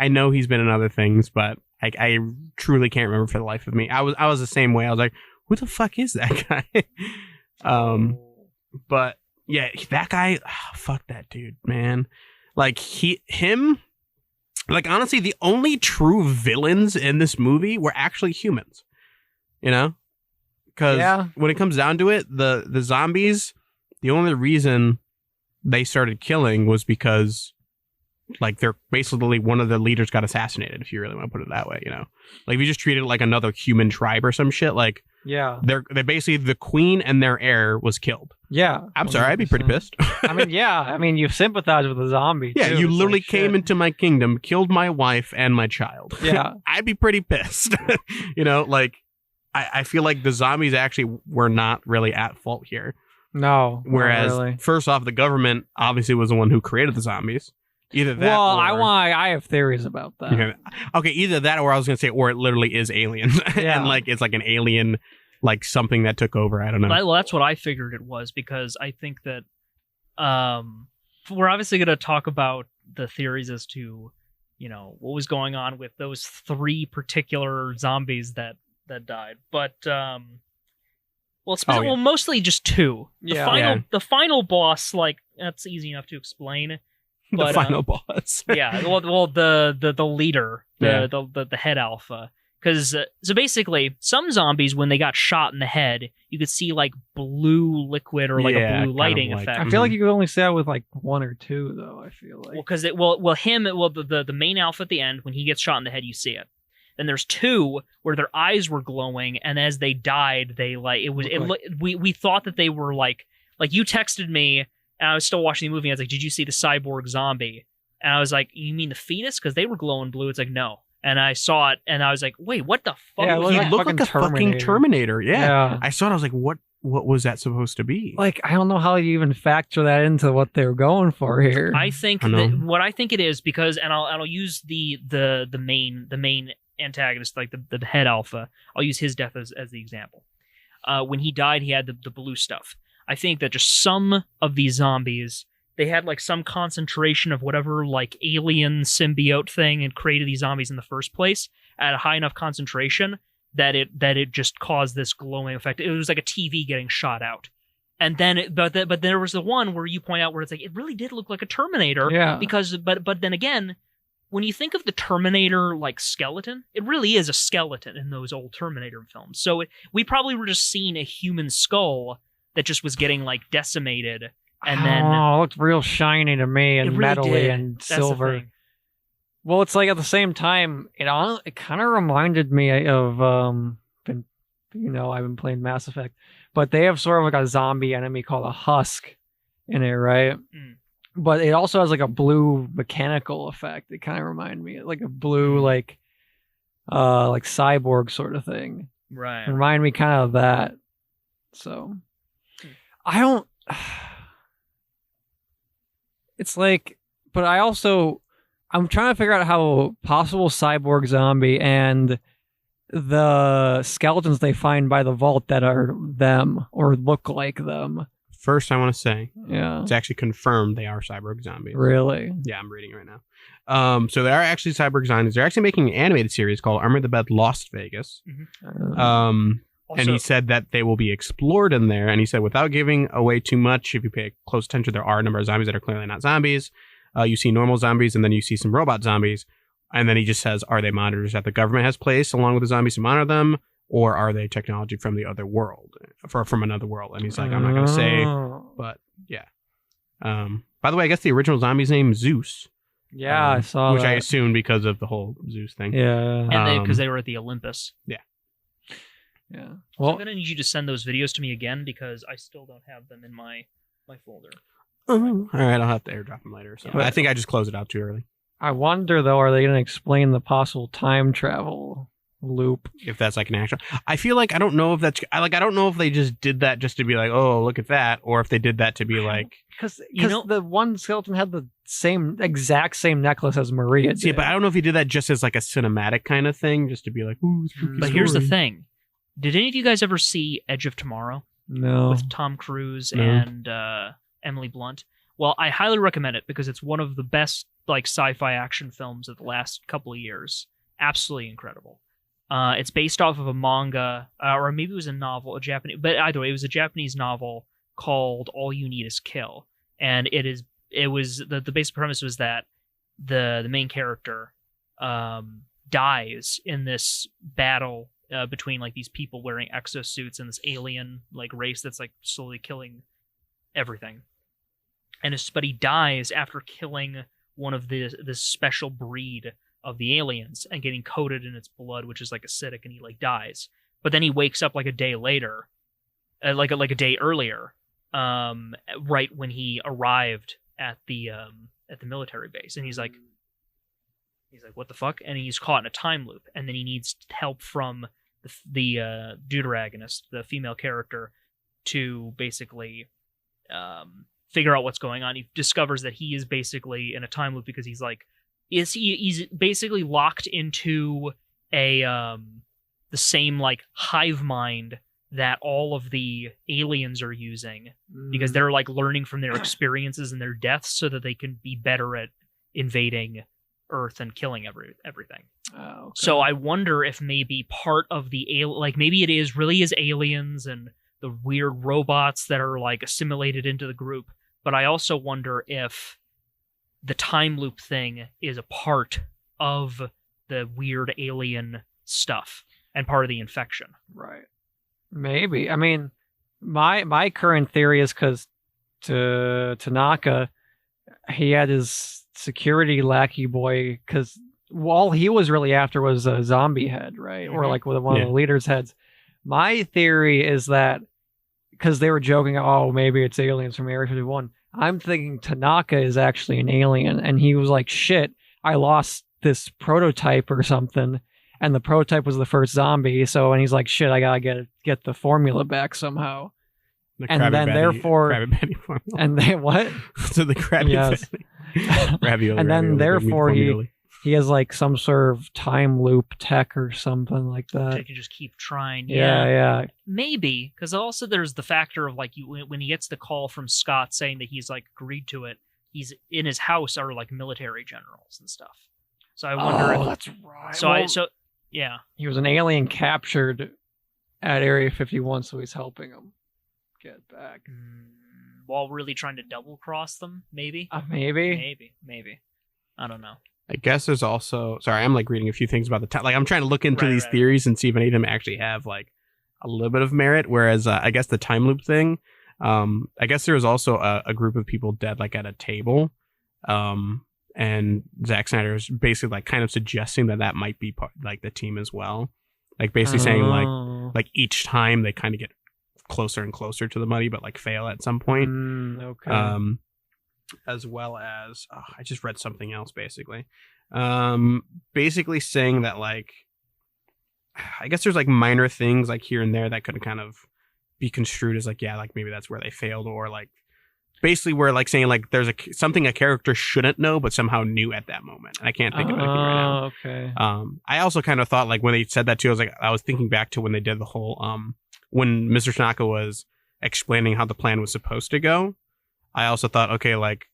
know he's been in other things, but I truly can't remember for the life of me. I was the same way. I was like, who the fuck is that guy? But. Yeah, that guy, fuck that dude, man. Like, like, honestly, the only true villains in this movie were actually humans, you know? Because when it comes down to it, the zombies, the only reason they started killing was because, like, they're basically one of the leaders got assassinated, if you really want to put it that way, you know? Like, if you just treat it like another human tribe or some shit, like, they're basically the queen and their heir was killed. Yeah. I'm sorry, I'd be pretty pissed. I mean, you sympathize with the zombie. Yeah, too. you literally came into my kingdom, killed my wife and my child. Yeah. I'd be pretty pissed. You know, like, I feel like the zombies actually were not really at fault here. No. Whereas, first off, the government obviously was the one who created the zombies. Either that I have theories about that. Okay, either that or I was going to say, or it literally is aliens. And like it's like an alien, like something that took over. I don't know. Well, that's what I figured it was, because I think that we're obviously going to talk about the theories as to, you know, what was going on with those 3 particular zombies that died. But Well, it's Oh, yeah. well, mostly just two. Yeah. The final boss, like that's easy enough to explain. The But, final boss. Yeah, well, the leader, the head alpha, because so basically, some zombies when they got shot in the head, you could see like blue liquid or like Yeah, a kind blue of lighting like- effect. I feel like you could only say that with like one or two, though. I feel like. Well, because the main alpha at the end when he gets shot in the head, you see it. Then there's two where their eyes were glowing, and as they died, they like it was it. Looked We thought that they were like you texted me, and I was still watching the movie. And I was like, "Did you see the cyborg zombie?" And I was like, "You mean the fetus?" Because they were glowing blue. It's like no, and I saw it, and I was like, "Wait, what the fuck?" Yeah, it was looked He that? looked like a fucking Terminator. Yeah. I saw it. I was like, what was that supposed to be? Like, I don't know how you even factor that into what they're going for here. I think I know. that what I think it is because, and I'll use the main antagonist, like the head alpha. I'll use his death as the example. When he died, he had the blue stuff. I think that just some of these zombies, they had like some concentration of whatever like alien symbiote thing and created these zombies in the first place at a high enough concentration that it just caused this glowing effect. It was like a TV getting shot out. And then, but there was the one where you point out where it's like it really did look like a Terminator. Yeah. Because, but then again, when you think of the Terminator like skeleton, it really is a skeleton in those old Terminator films. So we probably were just seeing a human skull that just was getting like decimated, and then it looked real shiny to me and it really metally did. and That's the silver. thing. Well, it's like at the same time, it kind of reminded me of I've been playing Mass Effect, but they have sort of like a zombie enemy called a husk in it, right? Mm. But it also has like a blue mechanical effect. It kind of reminded me like a blue like cyborg sort of thing. Right. It reminded me kind of that. So I don't. It's like, but I'm trying to figure out how possible cyborg zombie and the skeletons they find by the vault that are them or look like them. First, I want to say Yeah. it's actually confirmed they are cyborg zombies. Really? Yeah, I'm reading it right now. So they are actually cyborg zombies. They're actually making an animated series called Armored the Bed Lost Vegas. And he said that they will be explored in there. And he said, without giving away too much, if you pay close attention, there are a number of zombies that are clearly not zombies. You see normal zombies, and then you see some robot zombies. And then he just says, are they monitors that the government has placed along with the zombies to monitor them? Or are they technology from the other world, from another world? And he's like, I'm not going to say, but yeah. By the way, I guess the original zombie's name is Zeus. Yeah, I saw which that. I assumed because of the whole Zeus thing. Yeah. And because they were at the Olympus. Yeah. So Well, I'm gonna need you to send those videos to me again because I still don't have them in my folder. Oh, all right, I'll have to airdrop them later. So Yeah. I think I just closed it out too early. I wonder though, are they going to explain the possible time travel loop? If that's like an actual, I feel like I don't know if that's I don't know if they just did that just to be like, oh, look at that, or if they did that to be like, Because You know- the one skeleton had the exact same necklace as Maria did. yeah, but I don't know if he did that just as like a cinematic kind of thing, just to be like, ooh, spooky But here's the story. thing: did any of you guys ever see Edge of Tomorrow No. with Tom Cruise No. and Emily Blunt? Well, I highly recommend it because it's one of the best like sci-fi action films of the last couple of years. Absolutely incredible. It's based off of a manga, or maybe it was a novel, but either way, it was a Japanese novel called All You Need Is Kill, and the basic premise was that the main character dies in this battle between like these people wearing exosuits and this alien like race that's like slowly killing everything. But he dies after killing one of this special breed of the aliens and getting coated in its blood, which is like acidic, and he like dies. But then he wakes up like a day later, like a day earlier, right when he arrived at the military base, and he's like, what the fuck? And he's caught in a time loop, and then he needs help from the deuteragonist, the female character, to basically figure out what's going on. He discovers that he is basically in a time loop because he's basically locked into the same like hive mind that all of the aliens are using because they're like learning from their experiences and their deaths so that they can be better at invading Earth and killing everything. Oh, okay. So I wonder if maybe part of the maybe it really is aliens and the weird robots that are like assimilated into the group. But I also wonder if the time loop thing is a part of the weird alien stuff and part of the infection. Right. Maybe. I mean, my current theory is because Tanaka, he had his security lackey boy, because all he was really after was a zombie head, right? Or like with one of the leaders' heads. My theory is that because they were joking, oh, maybe it's aliens from Area 51. I'm thinking Tanaka is actually an alien, and he was like, shit, I lost this prototype or something, and the prototype was the first zombie, so, and he's like, shit, I gotta get the formula back somehow. And then therefore, Krabby Patty formula. And they, what? So the Krabby Patty. Ravioli, and then therefore he has like some sort of time loop tech or something like that. They can just keep trying. Yeah. Maybe, because also there's the factor of like when he gets the call from Scott saying that he's like agreed to it, he's in his house are like military generals and stuff. So I wonder. Oh, that's right. Yeah. He was an alien captured at Area 51, so he's helping him get back. While really trying to double cross them, maybe? Maybe. I don't know. I guess there's also, sorry, I'm like reading a few things about the time. Like I'm trying to look into these theories and see if any of them actually have like a little bit of merit. Whereas I guess the time loop thing, I guess there was also a group of people dead like at a table. And Zack Snyder is basically like kind of suggesting that might be part, like the team as well. Like basically saying like each time they kind of get closer and closer to the money, but like fail at some point. Okay. As well as I just read something else basically saying that like I guess there's like minor things like here and there that could kind of be construed as like, yeah, like maybe that's where they failed, or like basically we're like saying like there's something a character shouldn't know but somehow knew at that moment, and I can't think of anything right now. Okay. I also kind of thought like when they said that too, I was thinking back to when they did the whole when Mr. Tanaka was explaining how the plan was supposed to go. I also thought, okay, like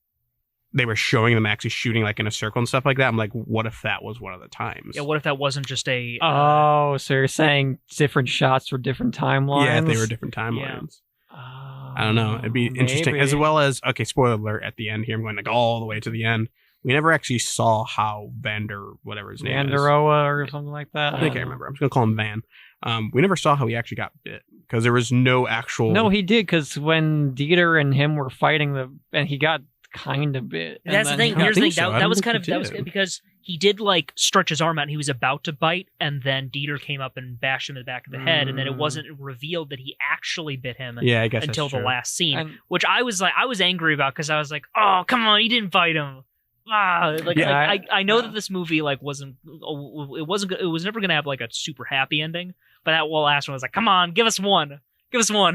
they were showing them actually shooting like in a circle and stuff like that. I'm like, what if that was one of the times? Yeah, what if that wasn't just a... so you're saying different shots were different timelines? Yeah, they were different timelines. Yeah. I don't know. It'd be interesting. As well as, okay, spoiler alert at the end here. I'm going like all the way to the end. We never actually saw how whatever his name is. Vanderoa or something like that? I can't remember. I'm just going to call him Van. We never saw how he actually got bit because there was no actual... No, he did, because when Dieter and him were fighting and he got kind of bit. That's the thing. Here's the thing. That was kind of... That was because he did like stretch his arm out and he was about to bite, and then Dieter came up and bashed him in the back of the head, and then it wasn't revealed that he actually bit him I guess until the last scene, which I was angry about, because I was like, oh, come on, he didn't bite him. I know that this movie like was never gonna have like a super happy ending, but that last one was like, come on, give us one.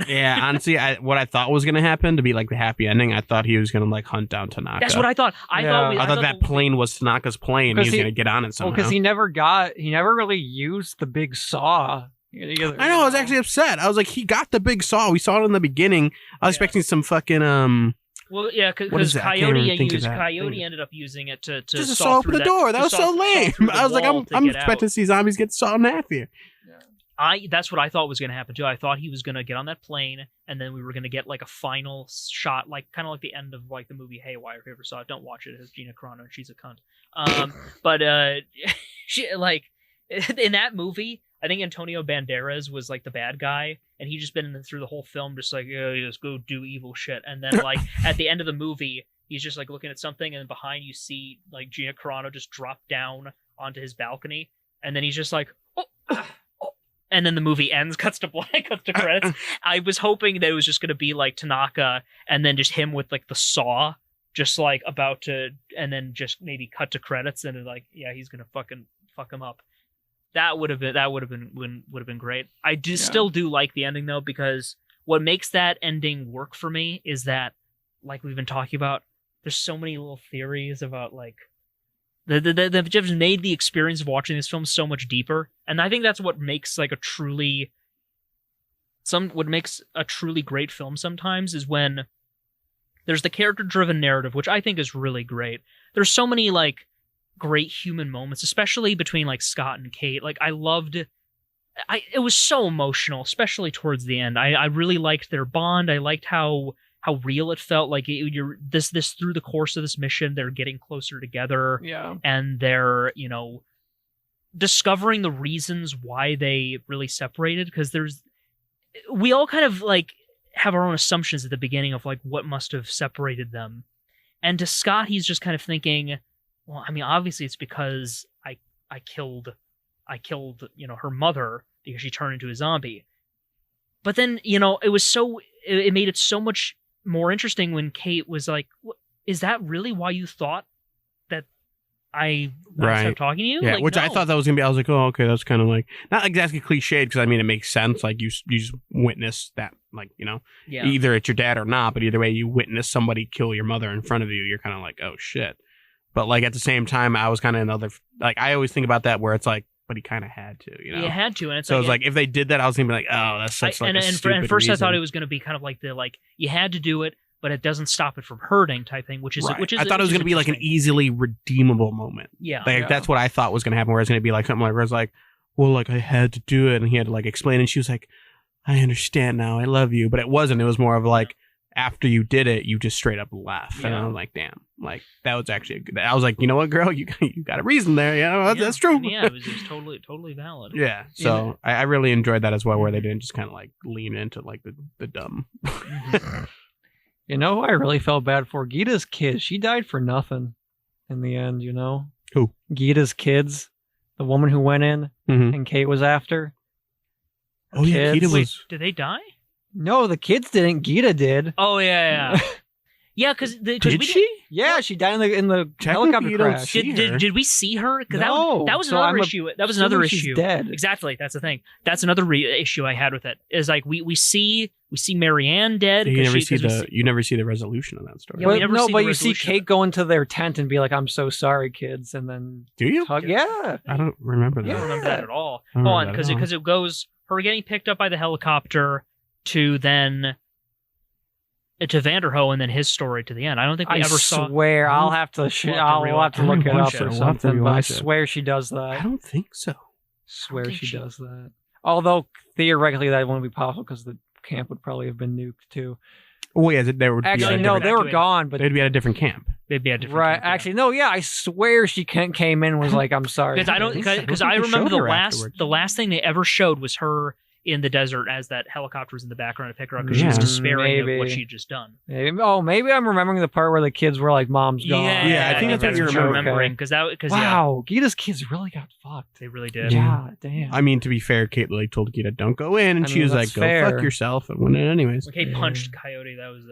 Yeah, honestly, what I thought was gonna happen to be like the happy ending, I thought he was gonna like hunt down Tanaka. That's what I thought. I thought that plane was Tanaka's plane. He was gonna get on it somehow. Because he never really used the big saw. I know. I was actually upset. I was like, he got the big saw. We saw it in the beginning. I was expecting some fucking Well, yeah, because Coyote ended up using it to just saw open the door. That was so lame. I was like, I'm expecting to see zombies get sawed in half here. That's what I thought was going to happen too. I thought he was going to get on that plane, and then we were going to get like a final shot, like kind of like the end of like the movie Haywire. If you ever saw it, don't watch it. It has Gina Carano, and she's a cunt. But she like in that movie, I think Antonio Banderas was like the bad guy, and he just been through the whole film just like, yeah, just go do evil shit. And then like at the end of the movie, he's just like looking at something, and behind you see like Gina Carano just drop down onto his balcony, and then he's just like, oh. And then the movie ends, cuts to black, cuts to credits. I was hoping that it was just going to be like Tanaka, and then just him with like the saw, just like about to, and then just maybe cut to credits, and like, yeah, he's gonna fuck him up. That would have been great. I still do like the ending though, because what makes that ending work for me is that, like we've been talking about, there's so many little theories about like that just made the experience of watching this film so much deeper, and I think that's what makes like a truly great film sometimes, is when there's the character-driven narrative, which I think is really great. There's so many like great human moments, especially between like Scott and Kate. Like I loved it was so emotional, especially towards the end. I really liked their bond. I liked how real it felt. Like this through the course of this mission, they're getting closer together. Yeah. And they're, discovering the reasons why they really separated, because we all kind of like have our own assumptions at the beginning of like what must have separated them. And to Scott, he's just kind of thinking, well, I mean, obviously it's because I killed her mother because she turned into a zombie. But then, it made it so much more interesting when Kate was like, is that really why you thought that I stopped talking to you? Yeah, like, which no. I thought that was going to be, I was like, oh, okay, that's kind of like, not exactly cliched, because I mean, it makes sense. Like, you just witness that, like, Yeah. either it's your dad or not, but either way, you witness somebody kill your mother in front of you, you're kind of like, oh, shit. But, like, at the same time, I was kind of I always think about that where it's like, but he kind of had to, He had to, and it's so it's like, if they did that, I was going to be like, oh, that's such like a stupid and first reason. I thought it was going to be kind of like you had to do it, but it doesn't stop it from hurting type thing, which is I thought it was going to be like an easily redeemable moment. Yeah. Like, that's what I thought was going to happen, where it's going to be like something like, where it's like, well, like, I had to do it, and he had to like explain, and she was like, I understand now, I love you. But it wasn't. It was more of like, after you did it, you just straight up left. And I was like, damn, like, that was actually a good. I was like, you know what, girl, you got a reason there. That's true. Yeah, it was just totally valid. Yeah. So I really enjoyed that as well, where they didn't just kind of like lean into like the dumb. You know who I really felt bad for? Gita's kids. She died for nothing in the end, Who? Gita's kids. The woman who went in and Kate was after. Oh, yeah, Gita Wait, was. did they die? No, the kids didn't. Gita did. Oh, yeah. Yeah, because Did she? Yeah, she died in the helicopter you don't crash. see- Did we see her? Because No. that was So another I'm issue. That was assuming another she's issue. dead. Exactly. That's the thing. That's another issue I had with it. Is like we see Marianne dead. You never 'cause you never see the resolution of that story. Yeah, we But, never no, see but the you see resolution. Kate go into their tent and be like, "I'm so sorry, kids," and then Do you? hug. Yeah. I don't remember that. I don't remember that at all. I don't Hold on, remember that at all. because it goes her getting picked up by the helicopter to then to Vanderho and then his story to the end. I don't think we I ever saw. swear, I'll have to. We'll have to I'll have to look it rewatch up it. or We'll have to something. But I rewatch it. swear she does I that. don't think so. Swear think she she- does that. Although theoretically that wouldn't be possible because the camp would probably have been nuked too. Oh, yeah, they would Actually, be no, at they were gone. But they'd be at a different camp. They'd be a different right, camp, yeah. actually, no, yeah, I swear she came in and was like, "I'm sorry." Because I don't think so. because I I don't think they remember showed her afterwards. the last thing they ever showed was her in the desert as that helicopter was in the background to pick her up because she was Yeah. despairing of Maybe. what she'd just done. Maybe I'm remembering the part where the kids were like, "Mom's gone." Yeah, I think that's what you're remembering. Okay. Because Wow, Gita's kids really got fucked. they really did. Yeah, damn. I mean, to be fair, Kate like told Gita, "Don't go in," and I she mean, was like, that's "Go fair. fuck yourself," and went in anyways. When Kate Yeah. punched Coyote, that was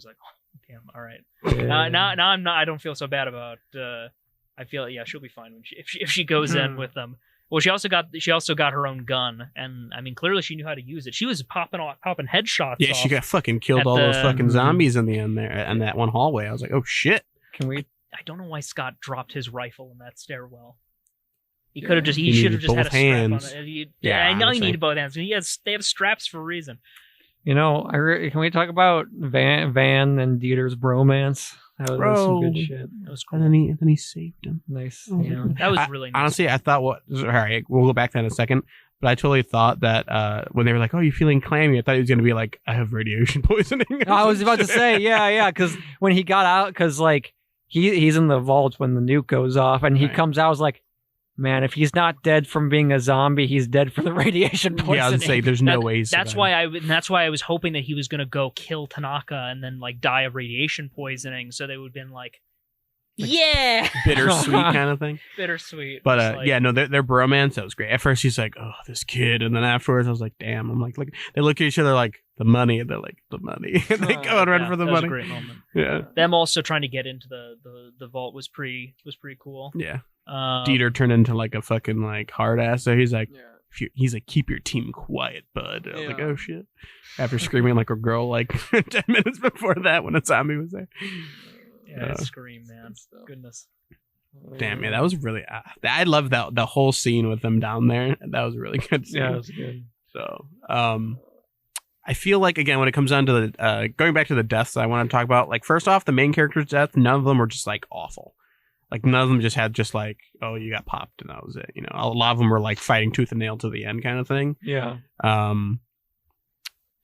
like, oh, damn, all right. Yeah. Now I'm not. I don't feel so bad about. I feel she'll be fine when if she goes in with them. Well, she also got her own gun, and I mean clearly she knew how to use it. She was popping headshots. Yeah, she got fucking killed at all those the- fucking zombies in the end there, and that one hallway. I was like, "Oh shit!" Can we? I don't know why Scott dropped his rifle in that stairwell. He could have just. He He should have needed just had a both strap hands. on it. Yeah, I know honestly. he needed both hands. They have straps for a reason. Can we talk about Van and Dieter's bromance? That was some good Bro. shit. That was cool. And then he saved him. Nice. Oh, Yeah. That was really nice. Honestly, I thought all right, we'll go back to that in a second. But I totally thought that when they were like, "Oh, you feeling clammy?" I thought he was gonna be like, "I have radiation poisoning." I was about to say, yeah, because when he got out, because like he's in the vault when the nuke goes off, and he Right. comes out, I was like, man, if he's not dead from being a zombie, he's dead from the radiation poisoning. Yeah, I was say there's no way. That's why I was hoping that he was gonna go kill Tanaka and then like die of radiation poisoning. So they would have been like yeah, bittersweet kind of thing. bittersweet. But Just like, yeah, no, their bromance, that was great. At first he's like, "Oh, this kid," and then afterwards I was like, "Damn!" I'm like, look, they look at each other like the money, and they're like the money, and they go and run yeah, for the that was money. a great moment. Yeah, Them also trying to get into the vault was pretty cool. yeah. Um, Dieter turned into like a fucking like hard ass. So he's like, Yeah. he's like, "Keep your team quiet, bud." I was like, Yeah. "Oh shit!" After screaming like a girl like 10 minutes before that when a zombie was there. yeah, Scream, man. Goodness. Damn, yeah, that was really. I love that the whole scene with them down there. That was a really good scene. Yeah, it was good. So, I feel like again when it comes down to the going back to the deaths, I want to talk about like first off the main character's death. None of them were just like awful. Like none of them just had like, oh, you got popped and that was it. You know, a lot of them were like fighting tooth and nail to the end kind of thing. Yeah.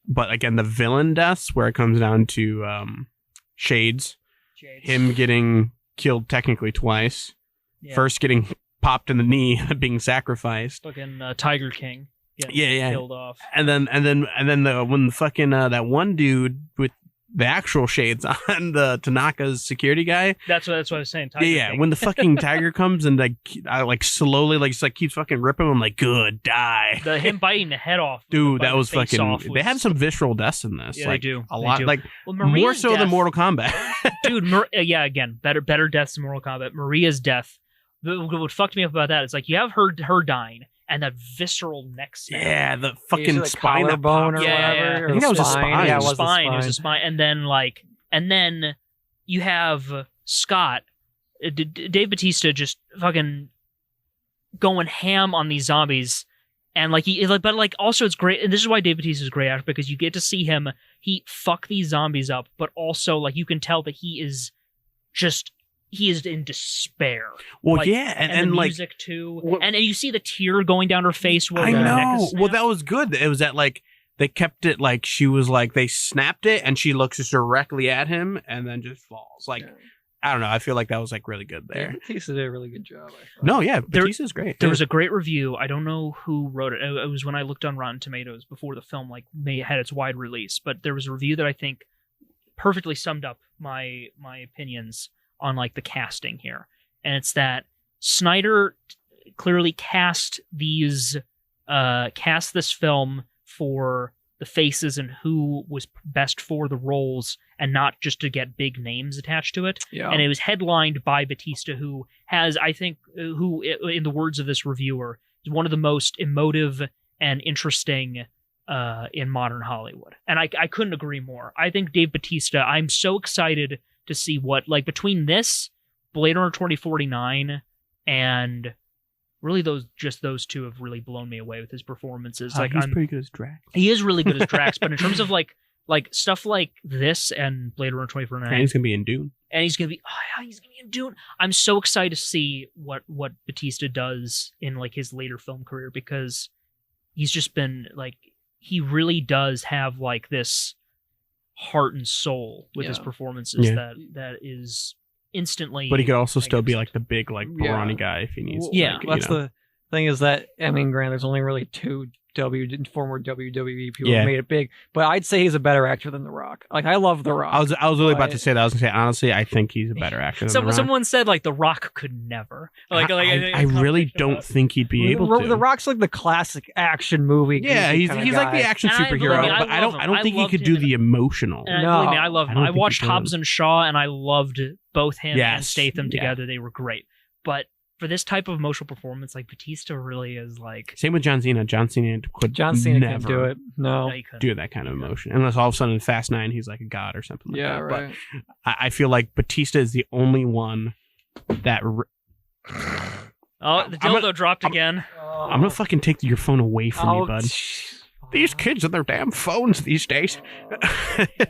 But again, the villain deaths where it comes down to Shades, him getting killed technically twice, first getting popped in the knee, being sacrificed. Fucking Tiger King. Killed off. And then when the fucking that one dude with the actual shades on the Tanaka's security guy. That's what I was saying. Tiger King. When the fucking tiger comes and like slowly just like keeps fucking ripping him, I'm like, good, die. Him biting the head off. Dude, that was fucking. They have some visceral deaths in this. Yeah, like, they do. A lot, do. like Maria's more so than Mortal Kombat. Dude, again, better deaths than Mortal Kombat. Maria's death. What fucked me up about that is like you have her dying. And that visceral neck snap. Yeah, the fucking the spine that bone or popped. whatever. I think that was a spine. Yeah, it was a spine. And then you have Scott, Dave Bautista, just fucking going ham on these zombies, and but also it's great. And this is why Dave Bautista is great actor, because you get to see him fuck these zombies up, but also like you can tell that he is in despair. Well, like, yeah, and the like music too, and you see the tear going down her face. Where I the neck know. is snapped. Well, that was good. It was that like they kept it like she was like they snapped it, and she looks just directly at him, and then just falls. Like I don't know. I feel like that was like really good there. Yeah, Batista did a really good job. No, yeah, Batista's great. There was a great review. I don't know who wrote it. It was when I looked on Rotten Tomatoes before the film had its wide release. But there was a review that I think perfectly summed up my opinions on like the casting here, and it's that Snyder clearly cast this film for the faces and who was best for the roles, and not just to get big names attached to it. Yeah. And it was headlined by Bautista, who has, I think, who in the words of this reviewer, is one of the most emotive and interesting in modern Hollywood. And I couldn't agree more. I think Dave Bautista, I'm so excited to see what, like, between this, Blade Runner 2049, and really those two have really blown me away with his performances. He's pretty good as Drax. He is really good as Drax, but in terms of like stuff like this and Blade Runner 2049, and he's gonna be in Dune. And he's gonna be in Dune. I'm so excited to see what Bautista does in like his later film career, because he's just been like, he really does have like this heart and soul with his performances that is instantly. But he could also still be like the big like brawny guy if he needs. Yeah, that's the thing is that, I mean, granted, there's only really two former WWE people who made it big, but I'd say he's a better actor than The Rock. Like, I love The Rock. I was really about to say that. I was gonna say, honestly, I think he's a better actor than The Rock. Someone said like The Rock could never. I really don't think he'd be able to. The Rock's like the classic action movie. Yeah, he's like the action superhero, but I don't think he could do the emotional. And no, I love him. I watched Hobbs and Shaw, and I loved both him and Statham together. Yeah. They were great. But for this type of emotional performance, like, Batista really is like... Same with John Cena. John Cena never can't do it. No. Do that kind of emotion. Unless all of a sudden in Fast 9 he's like a god or something like that. Yeah, right. But I feel like Batista is the only one that... Oh, the dildo dropped again. I'm gonna fucking take your phone away from you, bud. These kids and their damn phones these days.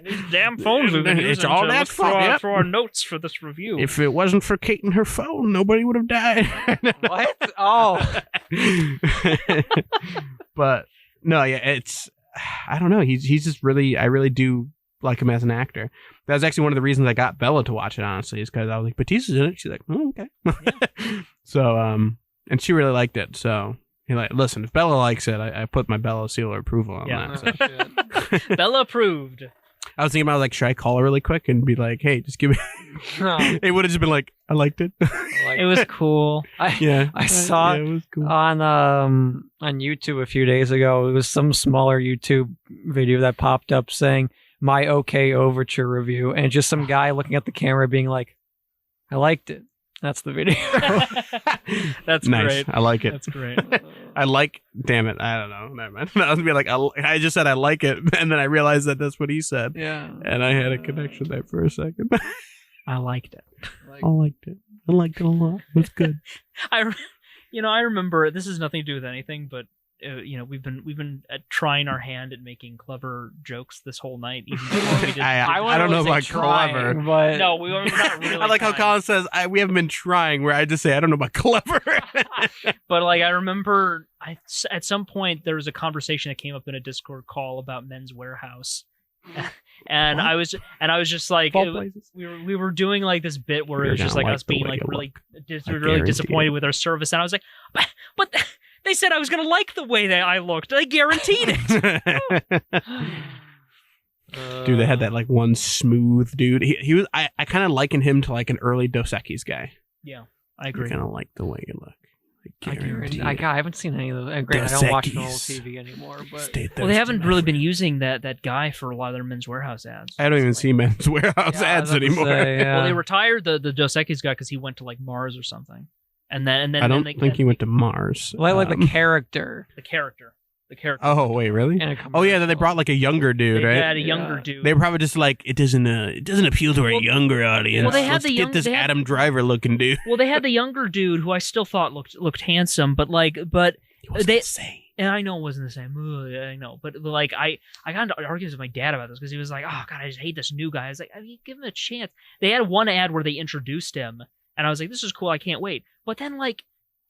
These damn phones we've been using it's all that fun. For our notes for this review. If it wasn't for Kate and her phone, nobody would have died. What? Oh. But no, yeah, it's, I don't know. He's just really, I really do like him as an actor. That was actually one of the reasons I got Bella to watch it, honestly, is because I was like, Batista's in it. She's like, oh, okay. Yeah. So, and she really liked it. So, you're like, listen, if Bella likes it, I put my Bella seal of approval on that. So. Bella approved. I was thinking about, like, should I call her really quick and be like, hey, just give me... No. It would have just been like, I liked it. It was cool. I saw it was cool. on YouTube a few days ago. It was some smaller YouTube video that popped up saying, my OK Overture review, and just some guy looking at the camera being like, I liked it. That's the video. That's nice. Great. I like it. That's great. Damn it. I don't know. Never mind. I was gonna be like, I just said I like it, and then I realized that that's what he said. Yeah. And I had a connection there for a second. I liked it. I liked it. I liked it a lot. It was good. I remember, this has nothing to do with anything, but we've been trying our hand at making clever jokes this whole night. Even before we did. I don't know about clever, but No, we were not really. I like how Colin says we haven't been trying. Where I just say I don't know about clever. But like I remember, at some point there was a conversation that came up in a Discord call about Men's Warehouse. And What? I was just like we were doing like this bit where it was just like us being like really disappointed with our service, and I was like, but they said I was gonna like the way that I looked. They guaranteed it. Dude, they had that like one smooth dude. He was. I kind of liken him to like an early Dos Equis guy. Yeah, I agree. I kind of like the way you look. I haven't seen any of those. Granted, I don't watch normal TV anymore, but well, they haven't really been using that guy for a lot of their Men's Warehouse ads. I don't even see Men's Warehouse ads anymore. Well, they retired the Dos Equis guy because he went to like Mars or something, and then I don't think he went to Mars. Well, I like the character. The character. Oh wait, really? Oh yeah, then they brought like a younger dude, right? They had a younger dude. They were probably just like it doesn't appeal to a younger audience. Well, they had Let's get this Adam Driver looking dude. Well, they had the younger dude who I still thought looked handsome, but they. And I know it wasn't the same. I know, but like I got into arguments with my dad about this because he was like, "Oh God, I just hate this new guy." I was like, give him a chance. They had one ad where they introduced him, and I was like, "This is cool. I can't wait." But then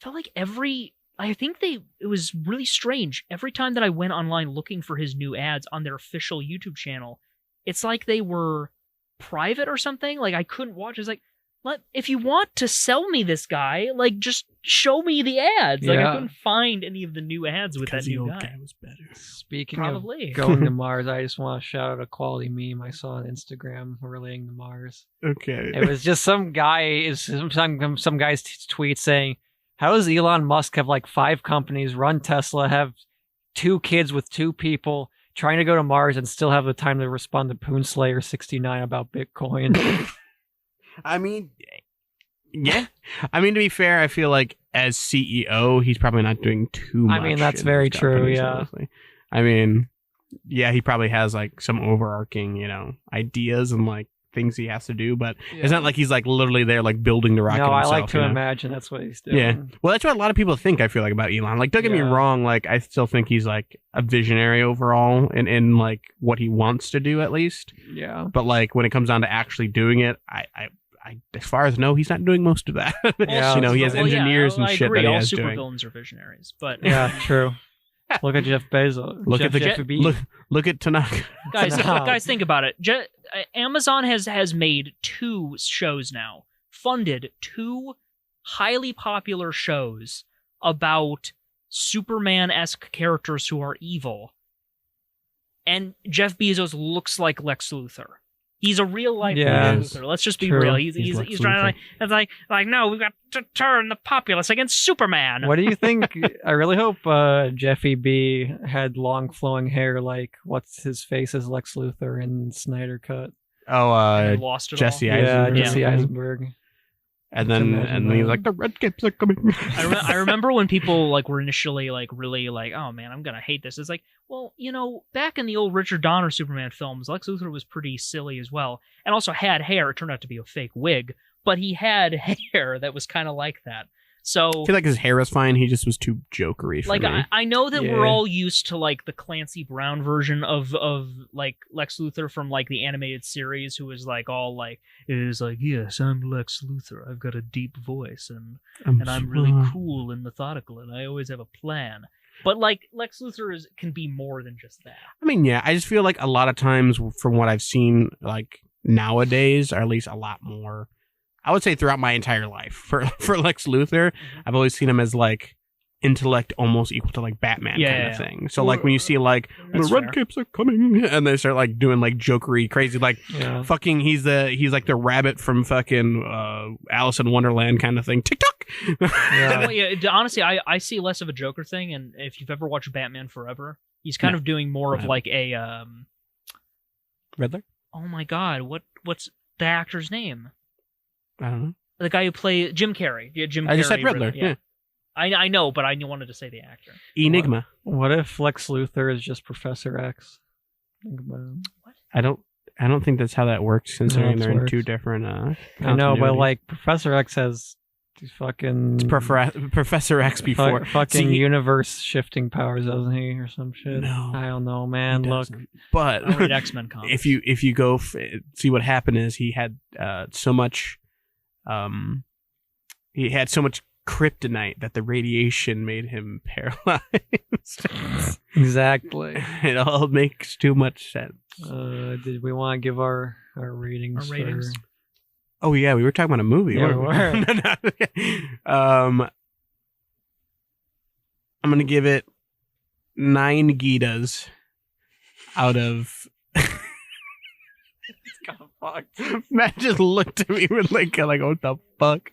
felt like it was really strange. Every time that I went online looking for his new ads on their official YouTube channel, it's like they were private or something. Like I couldn't watch. It's like, if you want to sell me this guy, like just show me the ads. Like I couldn't find any of the new ads with that new guy. Was better. Speaking of going to Mars, I just want to shout out a quality meme I saw on Instagram relating to Mars. Okay. It was just some guy's tweet saying, how does Elon Musk have like 5 companies, run Tesla, have 2 kids with 2 people, trying to go to Mars and still have the time to respond to Poonslayer 69 about Bitcoin? I mean, yeah. I mean, to be fair, I feel like as CEO, he's probably not doing too much. I mean, that's very true, yeah. Honestly. I mean, yeah, he probably has like some overarching, ideas and like things he has to do, but it's not like he's like literally there like building the rocket himself. I like to imagine that's what he's doing. Yeah. Well, that's what a lot of people think, I feel like, about Elon. Like, don't get me wrong, like I still think he's like a visionary overall in like what he wants to do at least. Yeah. But like when it comes down to actually doing it, I as far as I know, he's not doing most of that. Yeah, he has engineers and shit that he has doing. All supervillains are visionaries, but yeah, true. Look at Jeff Bezos. Look at Tanaka. Guys, think about it. Amazon has made 2 shows now, funded 2 highly popular shows about Superman-esque characters who are evil, and Jeff Bezos looks like Lex Luthor. He's a real life Lex Luthor. Let's just be real. He's trying to like no, we've got to turn the populace against Superman. What do you think? I really hope Jeffy B had long flowing hair like what's his face as Lex Luthor in Snyder Cut. Oh, Jesse Eisenberg. Yeah, Jesse Eisenberg. And then he was like, the red capes are coming. I remember when people like were initially like really like, oh man, I'm gonna hate this. It's like, well, back in the old Richard Donner Superman films, Lex Luthor was pretty silly as well, and also had hair. It turned out to be a fake wig, but he had hair that was kind of like that. So I feel like his hair was fine. He just was too jokery for me. I know that we're all used to like the Clancy Brown version of like Lex Luthor from like the animated series, who is like all like yes, I'm Lex Luthor. I've got a deep voice and I'm really cool and methodical and I always have a plan. But like Lex Luthor can be more than just that. I mean, yeah, I just feel like a lot of times from what I've seen, like nowadays, or at least a lot more. I would say throughout my entire life for Lex Luthor, I've always seen him as like intellect almost equal to like Batman kind of thing. So like when you see like the red capes are coming and they start like doing like jokery crazy like fucking he's like the rabbit from fucking Alice in Wonderland kind of thing. TikTok. Honestly, I see less of a Joker thing, and if you've ever watched Batman Forever, he's kind of doing more of like a Riddler. Oh my God, what's the actor's name? I don't know. The guy who played Jim Carrey. Yeah, Jim Carrey. I just said Riddler. Yeah. I know, but I wanted to say the actor. Enigma. What if Lex Luthor is just Professor X? Think about it. What? I don't think that's how that works, considering they're in 2 different I know, but like Professor X has He's fucking It's Professor X before. Fucking universe shifting powers, doesn't he, or some shit? No, I don't know, man. Look, but I read X-Men comics. if you go see what happened is he had so much kryptonite that the radiation made him paralyzed. Exactly. It all makes too much sense. Did we want to give our ratings? Our ratings? Oh yeah, we were talking about a movie. Yeah, weren't we? I'm gonna give it 9 Gitas out of. Matt just looked at me with like what the fuck?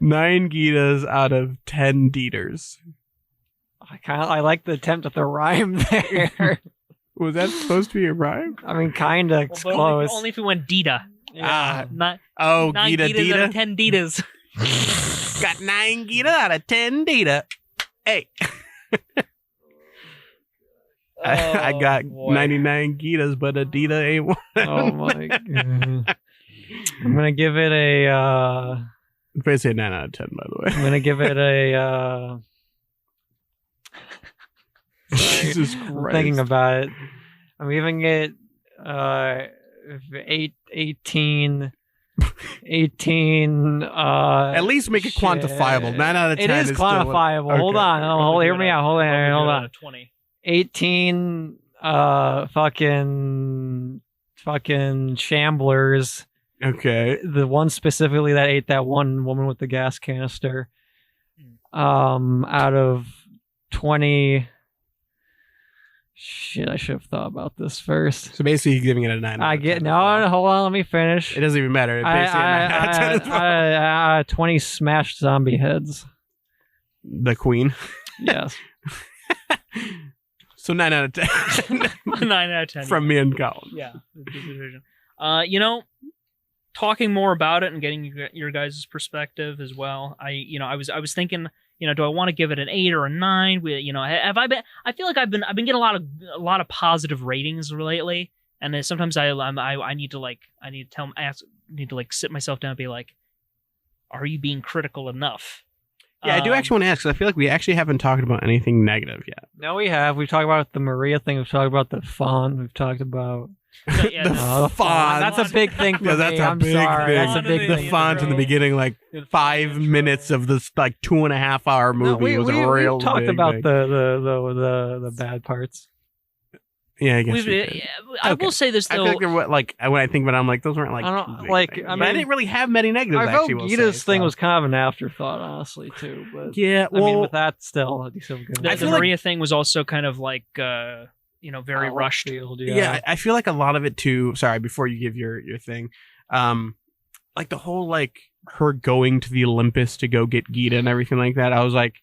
9 Gitas out of 10 Dieters. I like the attempt at the rhyme there. Was that supposed to be a rhyme? I mean, kind of close. Only if we went Dita. Yeah. Nine Gita Gitas out Dita. of 10 Ditas. Got 9 Gita out of 10 Dita. Hey. I got boy. 99 Gitas, but a Dita ain't one. Oh my god. I'm gonna give it a. I'm going to say 9 out of 10, by the way. I'm gonna give it a. Jesus I'm Christ. thinking about it. I'm giving it 18. At least make it quantifiable. 9 out of 10 It is still quantifiable. okay. Hold on. Hear me out. Hold Out on. of 20. 18 fucking shamblers. Okay. The one specifically that ate that one woman with the gas canister. Out of 20. Shit, I should have thought about this first. So basically, you're giving it a 9 out of 10. Hold on, let me finish. It doesn't even matter. It's basically a 9 out of 10 as well. 20 smashed zombie heads. The Queen. Yes. So 9 out of 10. 9 out of 10. From me and Colin. Yeah. Talking more about it and getting your guys' perspective as well. I was thinking, do I want to give it an 8 or a 9? Have I been? I feel like I've been getting a lot of positive ratings lately, and then sometimes I need to sit myself down and be like, are you being critical enough? Yeah, I do actually want to ask, because I feel like we actually haven't talked about anything negative yet. No, we have. We've talked about the Maria thing. We've talked about the font. We've talked about the font. That's a big thing for Yeah, that's me. a I'm big sorry. thing. That's a big The thing. font in the beginning, like 5 minutes of this like 2.5-hour movie was a real we talked big about thing. the bad parts. Yeah, I guess we did. I will say this I though. feel like they're when I think about it, I'm like, those weren't like I don't- too big like, things. I But I mean, didn't really have many negatives. I felt actually, we'll Gita's say, thing so. was kind of an afterthought, honestly, too. But Yeah, I mean, well, with that, still, it's so good. The Maria thing was also kind of like, very rushed. Field, yeah, I feel like a lot of it too. Sorry, before you give your thing, like the whole like her going to the Olympus to go get Gita and everything like that. I was like,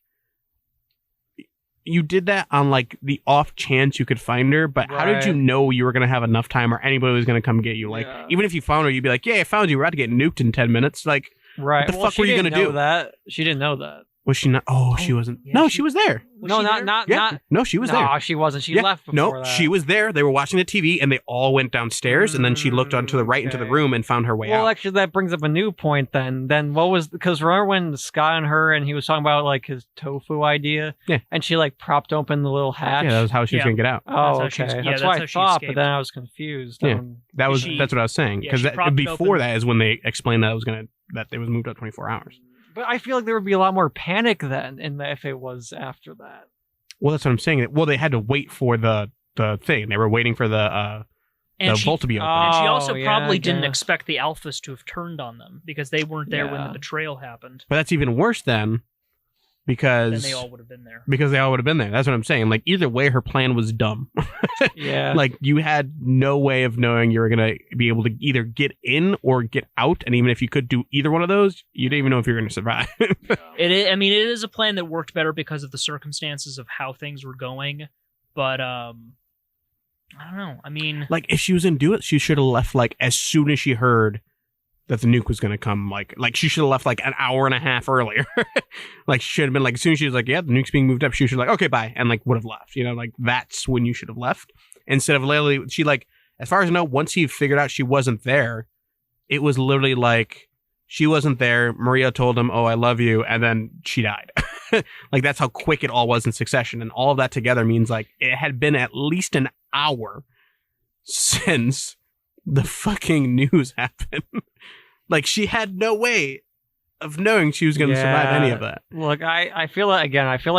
you did that on like the off chance you could find her, but how did you Right. know you were gonna have enough time or anybody was gonna come get you? Like, Yeah. even if you found her, you'd be like, yeah, I found you. We're about to get nuked in 10 minutes. Like, Right. What the fuck she were you didn't gonna know do? That she didn't know that. was she not? Oh, she wasn't. yeah, No, she- she was there. Was no, she there? not. Yeah, no, she was no, there. she wasn't. She Yeah, left before no, that. she was there. They were watching the TV, and they all went downstairs, and then she looked onto the right into the Okay. room and found her way Well, out. actually, that brings up a new point. Then what was because remember when Scott and her and he was talking about like his tofu idea? Yeah. And she like propped open the little hatch. Yeah, that was how she was Yeah. gonna get out. Oh, That's how she- okay. yeah, That's that's what how I she thought, but escaped. then I was confused. Yeah. That's what I was saying. Yeah, Because she propped it before open. that is when they explained that it was moved up 24 hours. But I feel like there would be a lot more panic then if it was after that. Well, that's what I'm saying. Well, they had to wait for the thing. They were waiting for the vault to be open. And she also Oh, yeah, probably I didn't guess. expect the alphas to have turned on them because they weren't there when the Yeah. betrayal happened. But that's even worse then, Then because they all would have been there. they all would have been there. That's what I'm saying. Like, either way, her plan was dumb. Yeah. Like, you had no way of knowing you were going to be able to either get in or get out. And even if you could do either one of those, you didn't even know if you were going to survive. It is a plan that worked better because of the circumstances of how things were going. But I don't know. I mean, Like, if she was going to do it, she should have left, like, as soon as she heard that the nuke was going to come. Like she should have left, like, an hour and a half earlier. Like, she should have been, like, as soon as she was like, yeah, the nuke's being moved up, she should have, like, okay, bye. And, like, would have left. You know, like, that's when you should have left. Instead of literally, she, like, as far as I know, once he figured out she wasn't there, it was literally, like, She wasn't there. Maria told him, "Oh, I love you," and then she died. Like that's how quick it all was in succession, and all of that together means like it had been at least an hour since the fucking news happened. Like she had no way of knowing she was going to survive any of that. Look, I feel like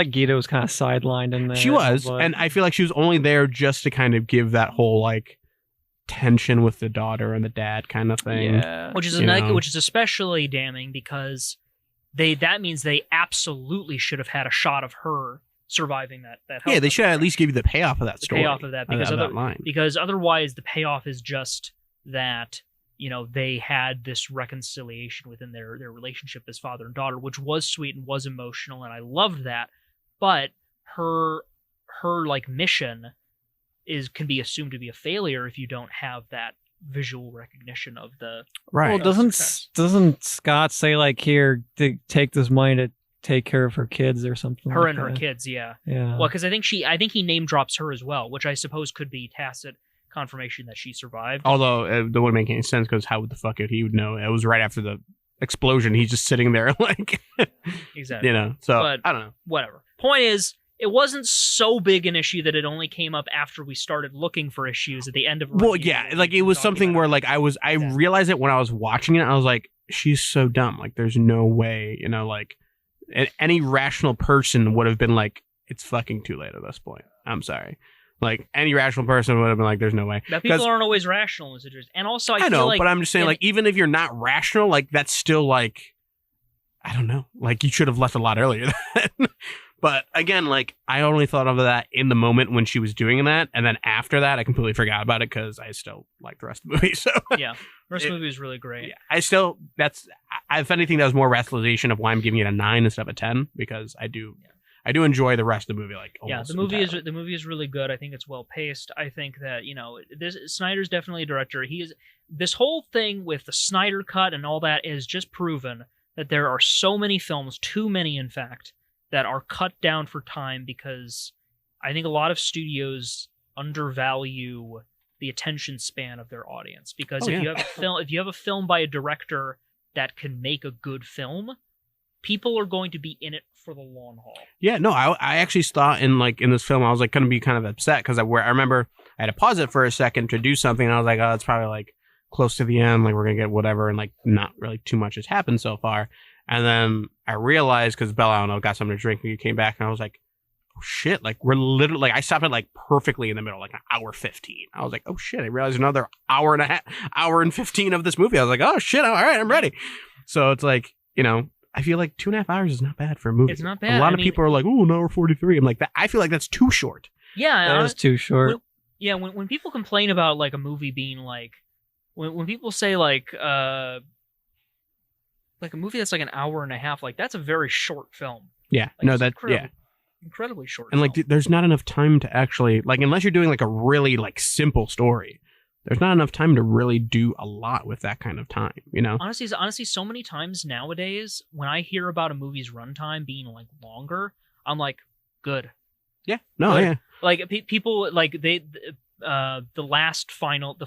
Gita was kind of sidelined in there. She was, but... and I feel like she was only there just to kind of give that whole like tension with the daughter and the dad kind of thing. Yeah. Which is which is especially damning because that means they absolutely should have had a shot of her surviving that. Yeah, they should at least give you the payoff of that story. Payoff of that because otherwise the payoff is just that. You know, they had this reconciliation within their relationship as father and daughter, which was sweet and was emotional, and I loved that. But her like mission can be assumed to be a failure if you don't have that visual recognition of the right. Well, doesn't Scott say like here to take this money to take care of her kids or something? Her and her kids, yeah. Well, because I think he name drops her as well, which I suppose could be tacit confirmation that she survived. Although that wouldn't make any sense because how the fuck would he would know? It was right after the explosion. He's just sitting there like exactly. You know, so but I don't know. Whatever. Point is, it wasn't so big an issue that it only came up after we started looking for issues at the end of a well, yeah, like it was something where like I realized it when I was watching it. I was like, she's so dumb. Like there's no way, you know, like any rational person would have been like, it's fucking too late at this point. I'm sorry. Like any rational person would have been like, "There's no way." That people aren't always rational in situations, and also I know, feel but I'm just saying, like, even if you're not rational, like that's still like, I don't know, like you should have left a lot earlier. But again, like I only thought of that in the moment when she was doing that, and then after that, I completely forgot about it because I still like the rest of the movie. So yeah, the rest of the movie is really great. Yeah, if anything, that was more rationalization of why I'm giving it a 9 instead of a 10 because I do. Yeah. I do enjoy the rest of the movie, like almost the movie is really good. I think it's well paced. I think that Snyder's definitely a director. This whole thing with the Snyder cut and all that is just proven that there are so many films, too many in fact, that are cut down for time because I think a lot of studios undervalue the attention span of their audience. Because if you have a film by a director that can make a good film, people are going to be in it for the long haul. Yeah, no, I actually thought in this film, I was like going to be kind of upset because I remember I had to pause it for a second to do something, and I was like, oh, it's probably like close to the end, like we're gonna get whatever, and like not really too much has happened so far. And then I realized because Bella, I don't know, got something to drink, and you came back, and I was like, oh shit, like we're literally like I stopped it like perfectly in the middle, like an hour 15. I was like, oh shit, I realized another hour and 15 of this movie. I was like, oh shit, all right, I'm ready. So it's like, you know. I feel like 2.5 hours is not bad for a movie. It's not bad. A lot of people are like, "Oh, an hour 43." I'm like, that. I feel like that's too short. Yeah, that is too short. When people complain about like a movie being like, when people say like a movie that's like an hour and a half, like that's a very short film. Yeah, like, no, that incredibly short. And film. like, there's not enough time to actually like, unless you're doing like a really like simple story. There's not enough time to really do a lot with that kind of time, you know? Honestly, so many times nowadays, when I hear about a movie's runtime being, like, longer, I'm like, good. Yeah. No, good. Yeah. Like, people, like, the final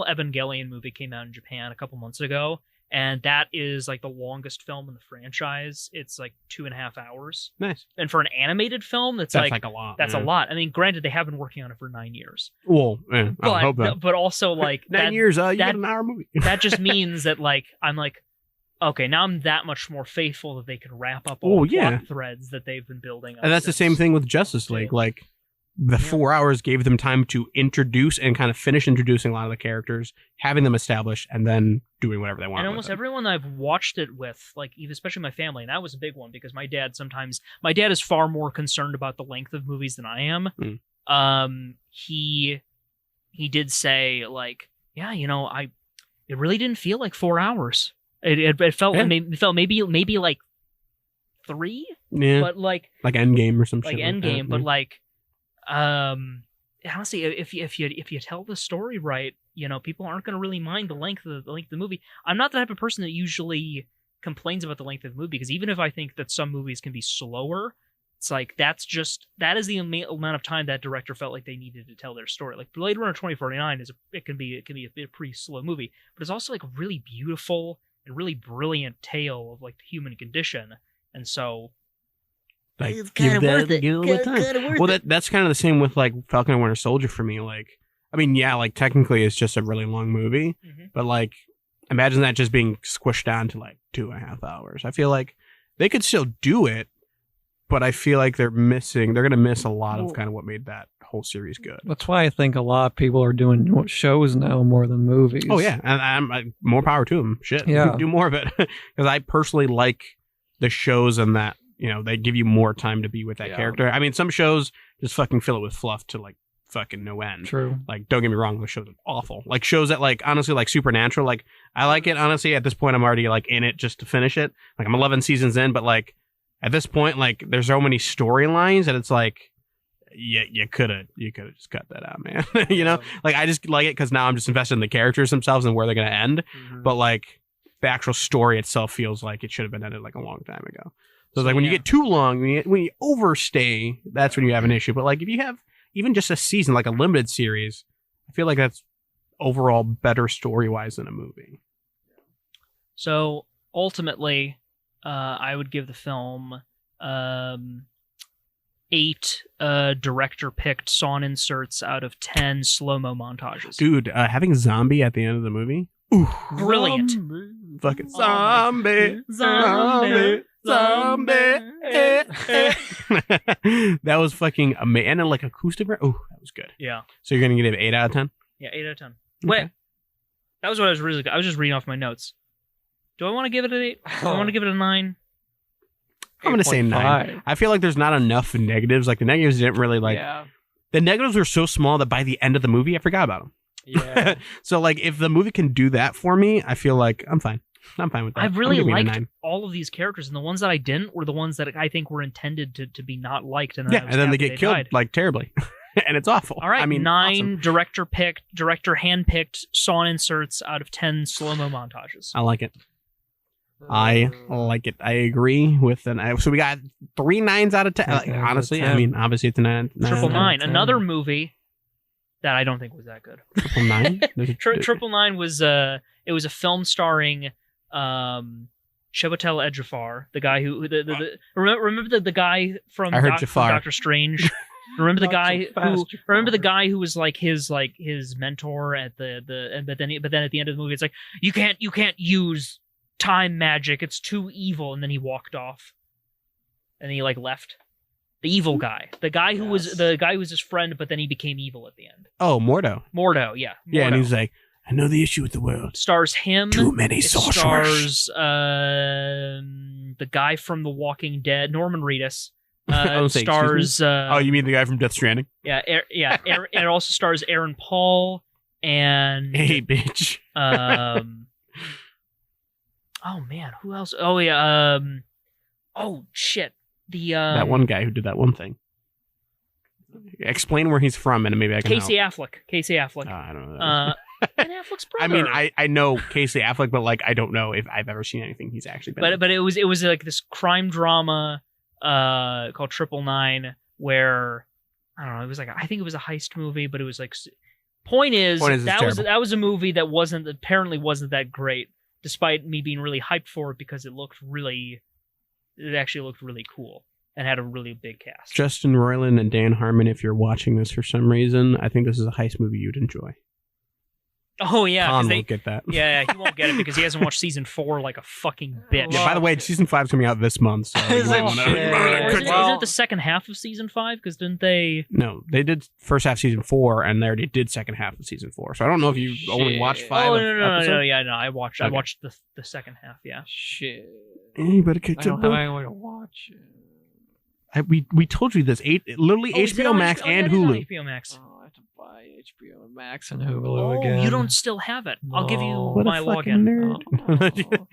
Evangelion movie came out in Japan a couple months ago, and that is, like, the longest film in the franchise. It's, like, 2.5 hours. Nice. And for an animated film, that's like a lot. That's a lot. I mean, granted, they have been working on it for 9 years. Well, I hope that. But also, like... 9 years, you get an hour movie. That just means that, like, I'm like, okay, now I'm that much more faithful that they can wrap up all the plot threads that they've been building up. And that's the same thing with Justice League. Like, the 4 hours gave them time to introduce and kind of finish introducing a lot of the characters, having them established, and then doing whatever they want. And almost everyone that I've watched it with, like especially my family, and that was a big one because my dad is far more concerned about the length of movies than I am. He did say like, yeah, you know, it really didn't feel like 4 hours. It felt maybe like 3. Yeah, but like Endgame or something. Like Endgame, but like. Honestly, if you tell the story right, you know, people aren't going to really mind the length of the movie. I'm not the type of person that usually complains about the length of the movie because even if I think that some movies can be slower, it's like that is the amount of time that director felt like they needed to tell their story. Like Blade Runner 2049 can be a pretty slow movie, but it's also like really beautiful and really brilliant tale of like the human condition, and so Like, It's give kinda that worth it. give it a Kinda time. worth Well, it. that's kind of the same with like Falcon and Winter Soldier for me. Like, I mean, yeah, like technically it's just a really long movie, but like, imagine that just being squished down to like 2.5 hours. I feel like they could still do it, but I feel like they're gonna miss a lot of kind of what made that whole series good. That's why I think a lot of people are doing shows now more than movies. Oh yeah, and I'm more power to them. Shit, Yeah. do more of it because I personally like the shows and that they give you more time to be with that Yeah. character. I mean, some shows just fucking fill it with fluff to like fucking no end. True. Like, don't get me wrong, those shows are awful. Like shows that like honestly like Supernatural, like I like it honestly. At this point, I'm already like in it just to finish it. Like I'm 11 seasons in, but like at this point, like there's so many storylines that it's like. Yeah, you could have just cut that out, man. Like I just like it because now I'm just invested in the characters themselves and where they're gonna end. But like the actual story itself feels like it should have been ended like a long time ago. So it's like when you get too long, when you overstay, that's when you have an issue. But like if you have even just a season, like a limited series, I feel like that's overall better story wise than a movie. So ultimately, I would give the film 8 director-picked sawn inserts out of 10 slow-mo montages. Dude, having zombie at the end of the that ooh, Brilliant. fucking Oh my- zombie. That was fucking amazing. And then like acoustic. Oh, that was good. Yeah. So you're gonna give it 8 out of 10? Yeah, 8 out of 10. Okay. Wait. That was what I was just reading off my notes. Do I want to give it an 8? Do I want to give it a 9? I'm gonna say 9. 8.5. I feel like there's not enough negatives. Like the negatives didn't really like. Yeah. The negatives were so small that by the end of the movie, I forgot about them. Yeah. So like, if the movie can do that for me, I feel like I'm fine. I'm fine with that. I really I'm giving it a liked 9. all of these characters, and the ones that I didn't were the ones that I think were intended to be not liked. And then Yeah, and then they get killed died. like terribly, and it's awful. All right, I mean, 9 awesome. director handpicked sawn inserts out of 10 slow-mo montages. I like it. I like it. I agree with an. So we got 3 9s out of 10. Like, Okay, honestly, 10. I mean, obviously it's a 9. Triple 9, 10. another movie that I don't think was that good. Triple 9. Triple 9 was it was a film starring Chiwetel Ejiofor, the guy who remember the guy from I heard from Jafar. Doctor Strange. Remember the Not guy so fast, who remember the Jafar. guy who was like his mentor at but then at the end of the movie it's like you can't use time magic, it's too evil, and then he walked off and he like left. The evil guy, the guy who was his friend, but then he became evil at the end. Oh, Mordo. Mordo, yeah. Yeah, and Mordo. he's like, I know the issue with the world. Stars him. Too many It sorcerers. stars the guy from The Walking Dead, Norman Reedus. don't say, Stars. Oh, you mean the guy from Death Stranding? Yeah, and it also stars Aaron Paul and Hey, bitch. oh man, who else? Oh yeah, oh shit, the That one guy who did that one thing. Explain where he's from, and maybe I can Casey help. Affleck. Casey Affleck. I don't know. Ben Affleck's I brother. mean, I know Casey Affleck, but like I don't know if I've ever seen anything he's actually been. in. but it was like this crime drama called Triple Nine where I don't know, it was like I think it was a heist movie, but it was like point is it's terrible. that was a movie that apparently wasn't that great, despite me being really hyped for it because it actually looked really cool and had a really big cast. Justin Roiland and Dan Harmon, if you're watching this for some reason, I think this is a heist movie you'd enjoy. Oh yeah, 'cause Khan won't get that. yeah, he won't get it because he hasn't watched season 4 like a fucking bitch. Yeah, by the way, season 5's coming out this month, so you might wanna- shit. Or is Well- it the second half of season 5? Because didn't they? No, they did first half season 4, and they already did second half of season 4. So I don't know if you only watched Shit. 5 Oh no, episodes. yeah, no. I watched Okay. the second half. Yeah. Shit. You better catch I don't up. have bro. any way to watch it. We told you this. Literally Oh, is it HBO on Max HBO? and Yeah, it is on Hulu. HBO Max. Oh, I have to buy HBO Max and Hulu Oh, again. you don't still have it. I'll give you No. What my a fucking login, nerd. Oh.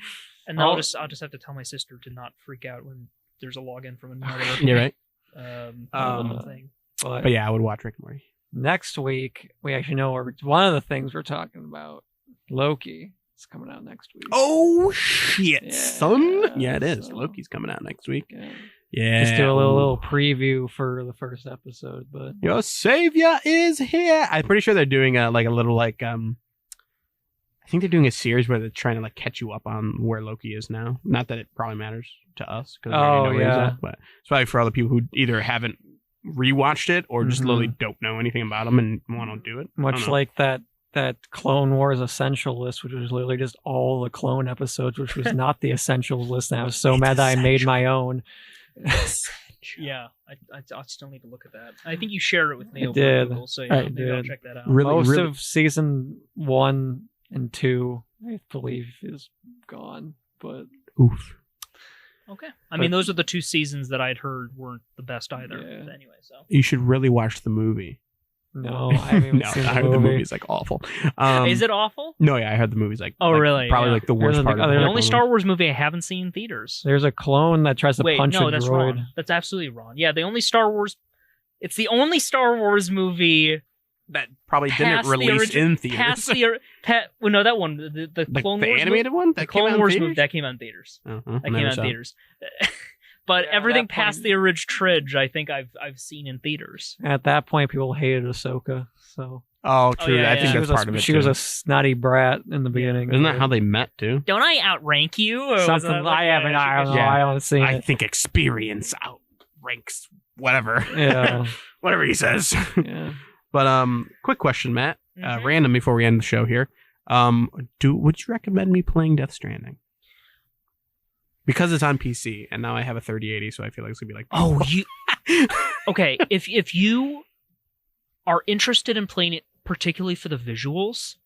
and then I'll Oh. just have to tell my sister to not freak out when there's a login from another You're right. thing. But yeah, I would watch Rick and Morty. Next week, we actually know one of the things we're talking about. Loki is coming out next week. Oh shit, Yeah, son! Yeah, it is. so- Loki's coming out next week. Yeah. Yeah, Just do a little preview for the first episode, but Your savior is here. I'm pretty sure they're doing a little I think they're doing a series where they're trying to like catch you up on where Loki is now. Not that it probably matters to us because we already know where he's at, but it's probably for other people who either haven't rewatched it or just literally don't know anything about him and want to do it. Much like that Clone Wars Essential list, which was literally just all the clone episodes, which was not the Essentials list. And I was so mad that I made my own. Yeah, I still need to look at that. I think you shared it with me I over did. Google, so I maybe I'll did. check that out. Most of season 1 and 2, I believe, is gone. But oof. Okay. I mean, those are the 2 seasons that I'd heard weren't the best either. Yeah. Anyway, so You should really watch the movie. no, I haven't even No, seen I heard the movie's like awful. is it awful? No, yeah, I heard the movie's like really? probably Yeah. like the worst There's part the of other- The the only Star Wars movie I haven't seen in theaters. There's a clone that tries to Wait, punch no, a that's droid. wrong. That's absolutely wrong. Yeah, the only Star Wars. It's the only Star Wars movie that probably didn't past the release in theaters. past the. Well, no, that one, the Like Clone the Wars animated one The that came out Clone in Wars theaters? movie that came out in theaters. Uh-huh, That came out in saw. theaters. But Yeah, everything that point- past the original Tridge, I think I've seen in theaters. At that point, people hated Ahsoka. So Oh, true. yeah, I yeah. think she that's was part of it. she was too. a snotty brat in the beginning. Isn't that how they met too? Don't I outrank you? Or was Something that like I haven't. I don't know. Yeah. I haven't seen I it. think experience outranks whatever. Yeah. Whatever he says. Yeah. But quick question, Matt. Mhm. Random before we end the show here. Would you recommend me playing Death Stranding? Because it's on PC and now I have a 3080, so I feel like it's gonna be like Oh, you okay? If you are interested in playing it, particularly for the visuals,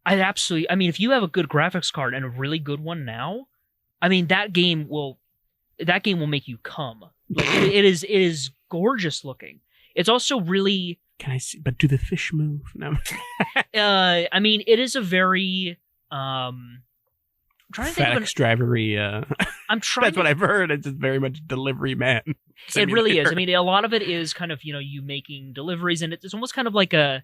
I'd absolutely. I mean, if you have a good graphics card and a really good one now, I mean that game will make you come. Like, it is gorgeous looking. It's also really. Can I see? But do the fish move? No. I mean, it is a very. I'm trying to think of FedEx drivery. I'm trying. That's what I've heard. It's just very much delivery man. It really is. I simulator. mean, a lot of it is kind of, you making deliveries, and it's almost kind of like I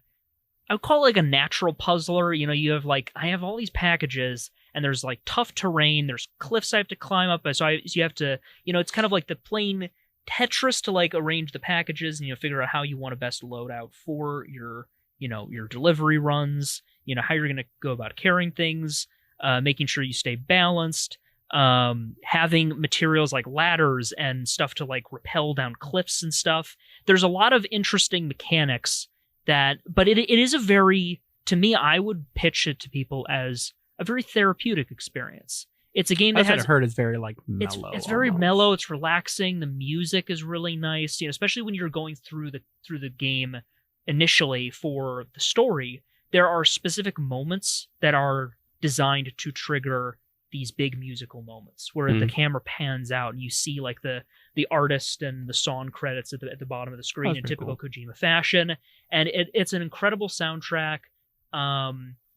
would call it like a natural puzzler. You have I have all these packages, and there's like tough terrain, there's cliffs I have to climb up, so you have to, it's kind of like the plain Tetris to like arrange the packages and figure out how you want to best load out for your delivery runs, how you're going to go about carrying things, making sure you stay balanced. Having materials like ladders and stuff to like rappel down cliffs and stuff. There's a lot of interesting mechanics but it is a very, to me, I would pitch it to people as a very therapeutic experience. It's a game that That's what I heard. It's very like mellow. it's very almost. mellow. It's relaxing. The music is really nice. Especially when you're going through the game initially for the story. There are specific moments that are designed to trigger these big musical moments where the camera pans out and you see like the artist and the song credits at the bottom of the screen That's in pretty typical Kojima fashion, and it's an incredible soundtrack.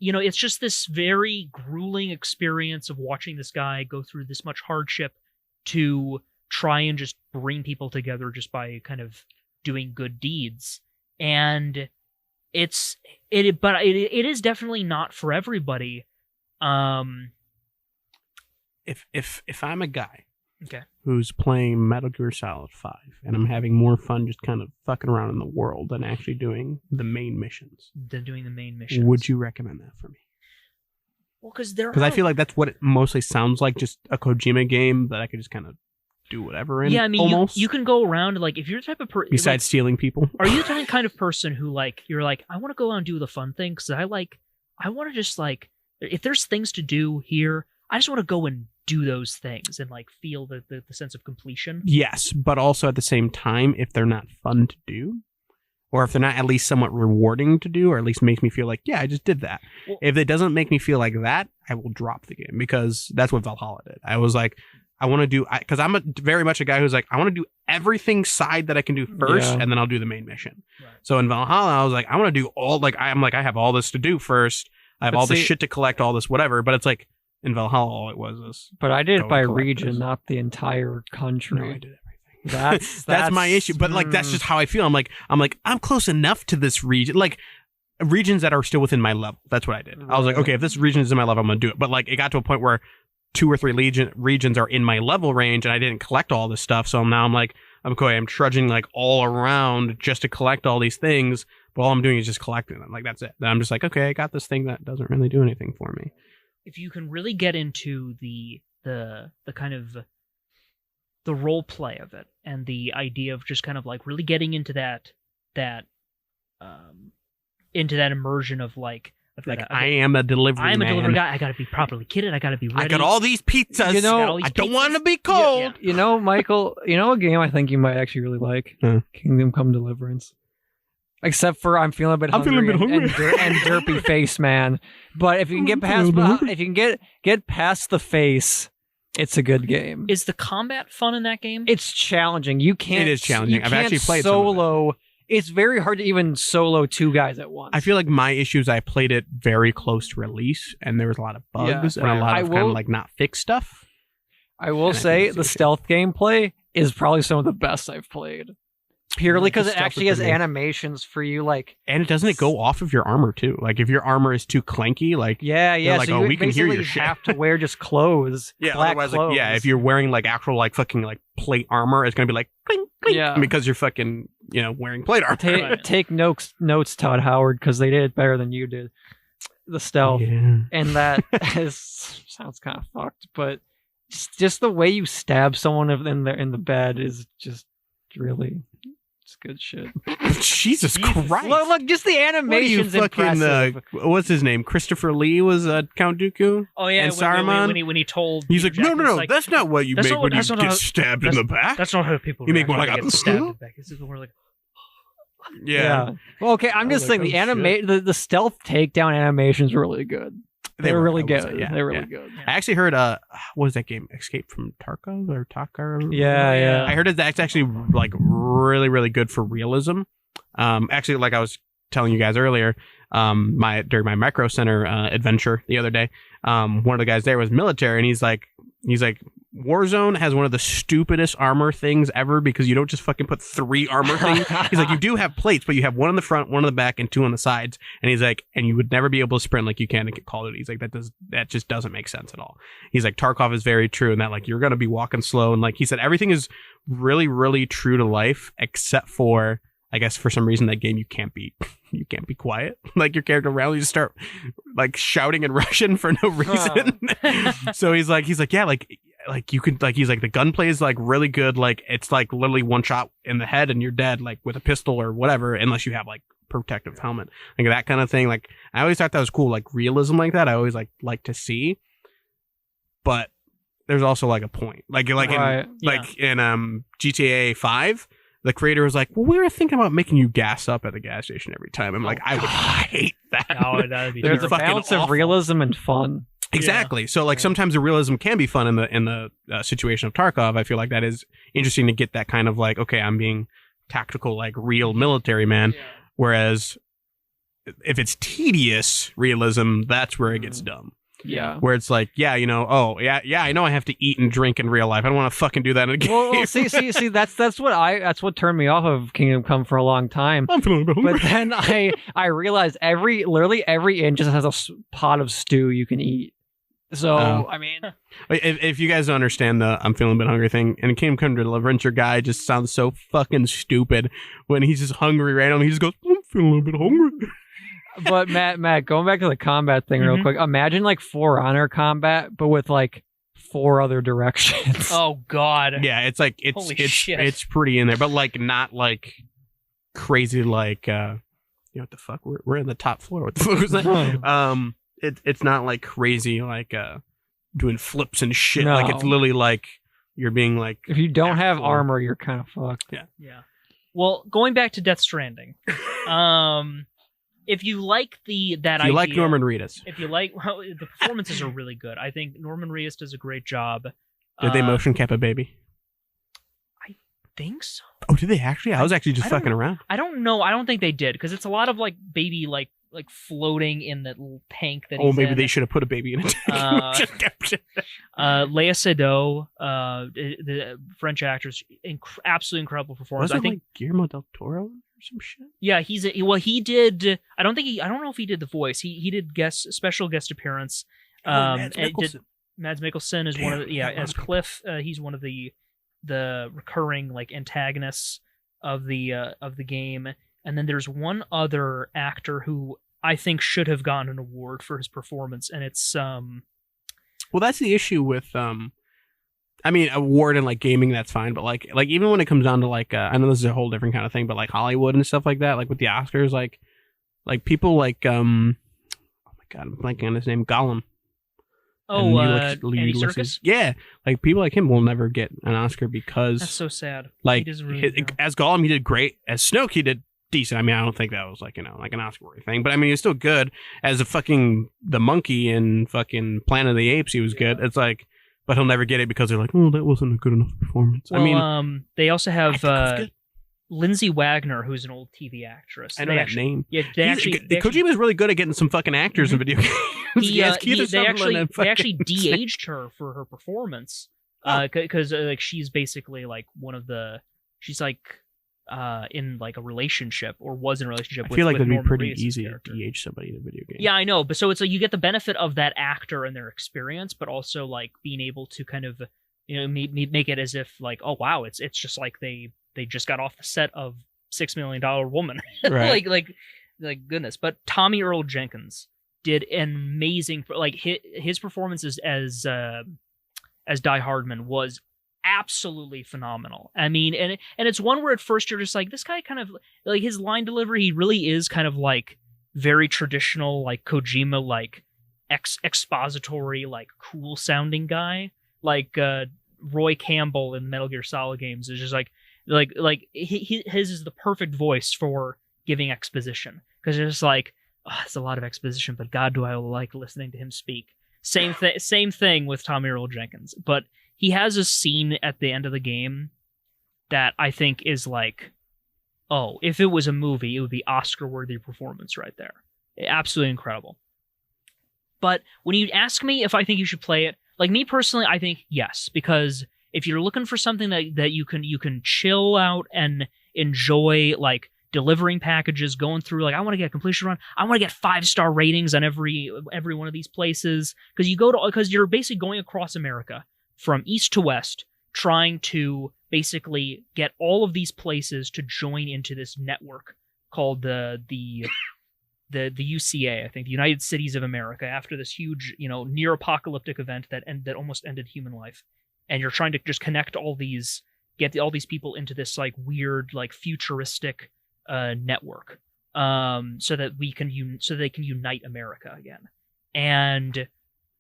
It's just this very grueling experience of watching this guy go through this much hardship to try and just bring people together just by kind of doing good deeds. And it is definitely not for everybody. If I'm a guy Okay. who's playing Metal Gear Solid 5 and I'm having more fun just kind of fucking around in the world than actually doing the main missions, Than doing the main missions. would you recommend that for me? Well, because I feel like that's what it mostly sounds like, just a Kojima game that I could just kind of do whatever in. yeah, I mean, almost. you can go around like if you're the type of person. Besides stealing people. Are you the kind of person who you're like, I want to go out and do the fun thing because I want to just if there's things to do here, I just want to go and do those things and feel the sense of completion. Yes, but also at the same time, if they're not fun to do, or if they're not at least somewhat rewarding to do, or at least makes me feel like, yeah, I just did that. Well, If it doesn't make me feel like that, I will drop the game, because that's what Valhalla did. I was like, I want to do, because I'm very much a guy who's like, I want to do everything side that I can do first, Yeah. and then I'll do the main mission. Right. So in Valhalla, I was like, I want to do all, I have all this to do first. I have But all this see- shit to collect, all this whatever. But it's like, in Valhalla, all it was But I did Go it by collect region, this. not the entire country. no, I did everything. That's my issue. But that's just how I feel. I'm close enough to this region. Regions that are still within my level. That's what I did. I was like, Right. okay, if this region is in my level, I'm gonna do it. But it got to a point where 2 or 3 regions are in my level range, and I didn't collect all this stuff. So now I'm trudging all around just to collect all these things But all I'm doing is just collecting them. Like, that's it. And I'm just like, okay, I got this thing that doesn't really do anything for me. If you can really get into the kind of the role play of it and the idea of just kind of like really getting into that immersion of like, I am a delivery man. I'm a delivery guy. I got to be properly kitted. I got to be ready. I got all these pizzas. You know, I don't want to be cold. Yeah. You know, Michael, you know a game I think you might actually really like? Kingdom Come Deliverance. Except for I'm feeling a bit hungry, and derpy face, man. But if you can get past get past the face, it's a good game. Is the combat fun in that game? It's challenging. You can't. It is challenging. I've actually played solo. It's very hard to even solo two guys at once. I feel like my issue is I played it very close to release, and there was a lot of bugs and a lot of kind of like not fixed stuff. I will say the stealth gameplay is probably some of the best I've played. Purely because it actually has animations for you, like, and doesn't it go off of your armor too? Like if your armor is too clanky, like like, so we can hear your shit. You have to wear just clothes. Otherwise, clothes. Like, if you're wearing like actual like fucking like plate armor, it's gonna be like clink, clink, because you're fucking wearing plate armor. Take notes, Todd Howard, because they did it better than you did. The stealth and that sounds kind of fucked, but just the way you stab someone in the bed is just really. It's good shit. Jesus Christ! Look, just the animations. Impressive. What's his name? Christopher Lee was Count Dooku. Oh yeah, and Saruman. When he told, he's like, no, that's not what you make when you get stabbed in the back. That's not how people. You make more like get stabbed in the back. It's more like. Yeah. Well, okay, I'm just saying the stealth takedown animation's really good. They're really good. Yeah, they're really good. I actually heard what was that game? Escape from Tarkov or Tarkov? Yeah. I heard that's actually like really, really good for realism. Actually, like I was telling you guys earlier, during my Micro Center adventure the other day, one of the guys there was military, and he's like Warzone has one of the stupidest armor things ever because you don't just fucking put 3 armor things. He's like, you do have plates, but you have 1 on the front, 1 on the back, and 2 on the sides. And he's like, and you would never be able to sprint like you can in Call of Duty. He's like, that just doesn't make sense at all. He's like, Tarkov is very true in that like you're gonna be walking slow, and like he said, everything is really, really true to life except for, I guess for some reason that game you can't be quiet. Like your character around you just start like shouting in Russian for no reason. So he's like, yeah, like you could, like, he's like, the gunplay is like really good. Like it's like literally 1 shot in the head and you're dead, like with a pistol or whatever, unless you have like protective helmet, like that kind of thing. Like I always thought that was cool, like realism like that. I always like to see, but there's also like a point, like right. in GTA 5. The creator was like, well, we were thinking about making you gas up at the gas station every time. I'm like, I would hate that. Oh, that'd be There's a balance of realism and fun. Exactly. So like sometimes the realism can be fun in the situation of Tarkov. I feel like that is interesting to get that kind of like, okay, I'm being tactical, like real military man. Yeah. Whereas if it's tedious realism, that's where it gets dumb. Yeah. Where it's like, I know I have to eat and drink in real life. I don't want to fucking do that in a game. Well, see, that's what turned me off of Kingdom Come for a long time. I'm feeling a bit hungry. But then I realized literally every inn just has a pot of stew you can eat. So, I mean, if you guys don't understand the I'm feeling a bit hungry thing, and Kingdom Come Deliverance, your guy just sounds so fucking stupid when he's just hungry randomly. He just goes, I'm feeling a bit hungry. But Matt, going back to the combat thing real quick, imagine like For Honor combat, but with like 4 other directions. Oh God. Yeah, it's like it's pretty in there, but like not like crazy like what the fuck? We're in the top floor. What the fuck was that? It's not like crazy like doing flips and shit. No. Like it's literally like you're being like, if you don't have armor, you're kind of fucked. Yeah. Well, going back to Death Stranding. If you like that idea, like Norman Reedus. If you like, the performances are really good. I think Norman Reedus does a great job. Did they motion cap a baby? I think so. Oh, did they actually? I was actually just fucking around. I don't know. I don't think they did because it's a lot of like baby like floating in that little tank that. Oh, maybe they should have put a baby in a tank. Léa Seydoux, the French actress, absolutely incredible performance. I think like Guillermo del Toro or some shit. Yeah, he did. I don't know if he did the voice. He did special guest appearance. Mads Mikkelsen. Mads Mikkelsen is one of the, as Cliff. He's one of the recurring like antagonists of the game. and then there's one other actor who I think should have gotten an award for his performance, and it's Well, that's the issue with I mean, award in like gaming, that's fine, but like even when it comes down to like I know this is a whole different kind of thing, but like Hollywood and stuff like that, like with the Oscars, like people like oh my god, I'm blanking on his name, Gollum. Andy Serkis? Yeah, like people like him will never get an Oscar because that's so sad. Like he doesn't really as Gollum, he did great. As Snoke, he did decent. I mean, I don't think that was like like an Oscar-worthy thing, but I mean, he's still good. As the monkey in fucking Planet of the Apes, he was good. It's like, but he'll never get it because they're like, oh, that wasn't a good enough performance. Well, I mean, they also have Lindsay Wagner, who's an old TV actress. I know that name. Yeah, Kojima's really good at getting some fucking actors in video games. They actually de-aged her for her performance because like she's basically like she's like in like a relationship or was in a relationship. I feel like that'd be pretty Reedus' easy character. to de-age somebody in a video game. Yeah, I know, but so it's like you get the benefit of that actor and their experience, but also like being able to kind of make it as if like, oh wow, it's just like they just got off the set of $6 Million Woman. Right. like goodness. But Tommy Earl Jenkins did an amazing, like his performance as Die Hardman was absolutely phenomenal. I mean, and it's one where at first you're just like, this guy kind of like his line delivery, he really is kind of like very traditional, like Kojima, like expository, like cool sounding guy. Like Roy Campbell in Metal Gear Solid games is just like his is the perfect voice for giving exposition, because it's just like, oh, it's a lot of exposition, but God, do I like listening to him speak. Same thing with Tommy Earl Jenkins, but he has a scene at the end of the game that I think is like, oh, if it was a movie, it would be Oscar-worthy performance right there. Absolutely incredible. But when you ask me if I think you should play it, like me personally, I think yes, because if you're looking for something that you can chill out and enjoy, like delivering packages, going through, like I want to get a completion run, I want to get 5-star ratings on every one of these places, because you're basically going across America from east to west, trying to basically get all of these places to join into this network called the UCA, I think, the United Cities of America, after this huge, near apocalyptic event that almost ended human life. And you're trying to just connect all these people into this like weird, like futuristic network, so that they can unite America again. And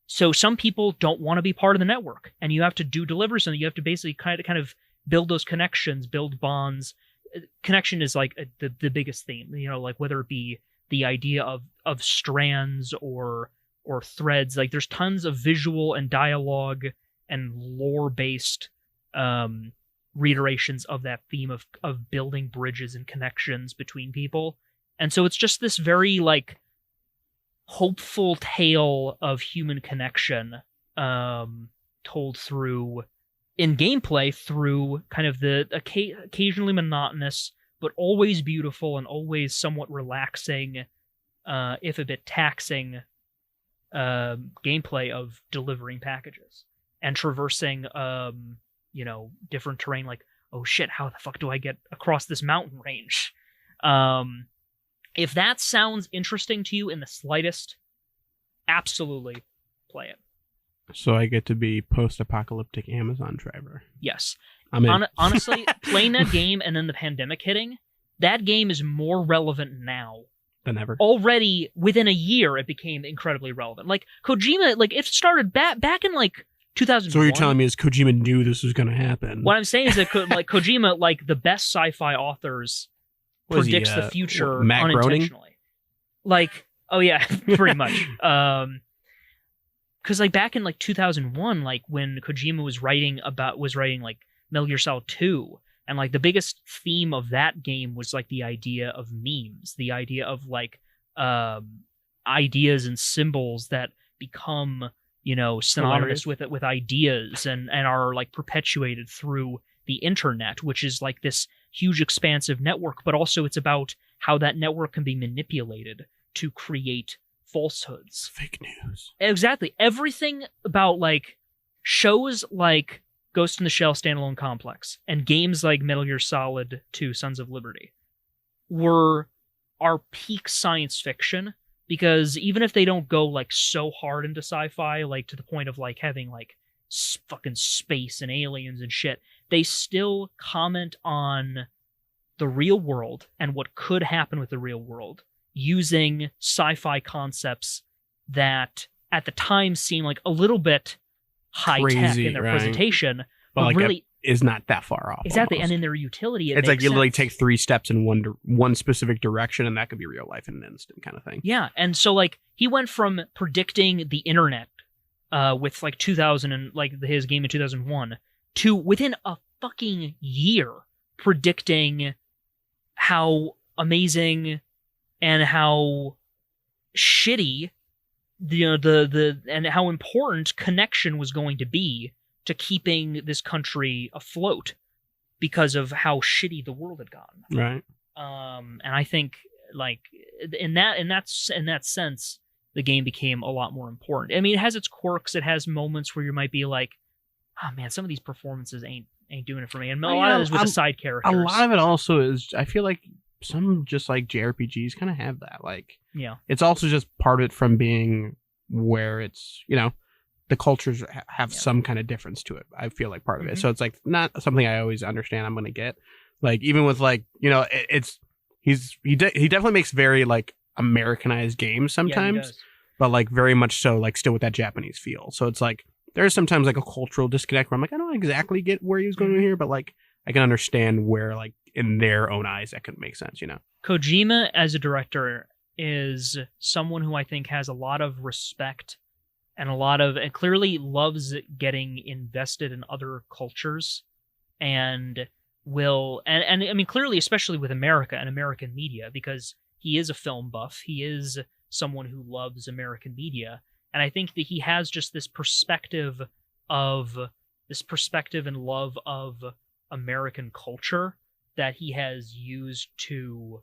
so some people don't want to be part of the network, and you have to deliver something. You have to basically kind of build those connections, build bonds. Connection is like the biggest theme, like whether it be the idea of strands or threads. Like there's tons of visual and dialogue and lore-based reiterations of that theme of building bridges and connections between people. And so it's just this very like hopeful tale of human connection, told through in gameplay through kind of the occasionally monotonous but always beautiful and always somewhat relaxing, if a bit taxing, gameplay of delivering packages and traversing different terrain. Like, oh shit, how the fuck do I get across this mountain range? If that sounds interesting to you in the slightest, absolutely play it. So I get to be post-apocalyptic Amazon driver. Yes. I'm in. Honestly, playing that game and then the pandemic hitting, that game is more relevant now than ever. Already within a year, it became incredibly relevant. Like Kojima, like it started back in like 2001. So what you're telling me is Kojima knew this was going to happen. What I'm saying is that like Kojima, like the best sci-fi authors, predicts the future unintentionally. Like, oh yeah, pretty much. Because like back in like 2001, like when Kojima was writing like Metal Gear Solid 2, and like the biggest theme of that game was like the idea of memes, the idea of like ideas and symbols that become synonymous with ideas and are like perpetuated through the internet, which is like this huge expansive network, but also it's about how that network can be manipulated to create falsehoods, fake news. Exactly. Everything about like shows like Ghost in the Shell Standalone Complex and games like Metal Gear Solid 2 Sons of Liberty are peak science fiction, because even if they don't go like so hard into sci-fi, like to the point of like having like fucking space and aliens and shit, they still comment on the real world and what could happen with the real world using sci-fi concepts that at the time seemed like a little bit high-tech in their presentation, but like really is not that far off. Exactly, almost. and in their utility, it's like you literally sense. take 3 steps in one specific direction, and that could be real life in an instant, kind of thing. Yeah, and so like he went from predicting the internet with like 2000 and like his game in 2001 to within a fucking year predicting how amazing and how shitty the and how important connection was going to be to keeping this country afloat because of how shitty the world had gotten. Right. And I think like in that sense, the game became a lot more important. I mean, it has its quirks. It has moments where you might be like, oh man, some of these performances ain't doing it for me. And a lot of it is with the side characters. A lot of it also is, I feel like some just like JRPGs kind of have that. Like, yeah, it's also just part of it from being where it's, you know, the cultures have some kind of difference to it. I feel like part of it. So it's like not something I always understand I'm going to get. Like, even with like, you know, he definitely makes very like Americanized games sometimes, but like very much so like still with that Japanese feel. So it's like there's sometimes like a cultural disconnect where I'm like, I don't exactly get where he was going here, but like I can understand where like in their own eyes that could make sense, you know. Kojima as a director is someone who I think has a lot of respect and and clearly loves getting invested in other cultures and and I mean clearly, especially with America and American media, because he is a film buff. He is someone who loves American media. And I think that he has just this perspective and love of American culture that he has used to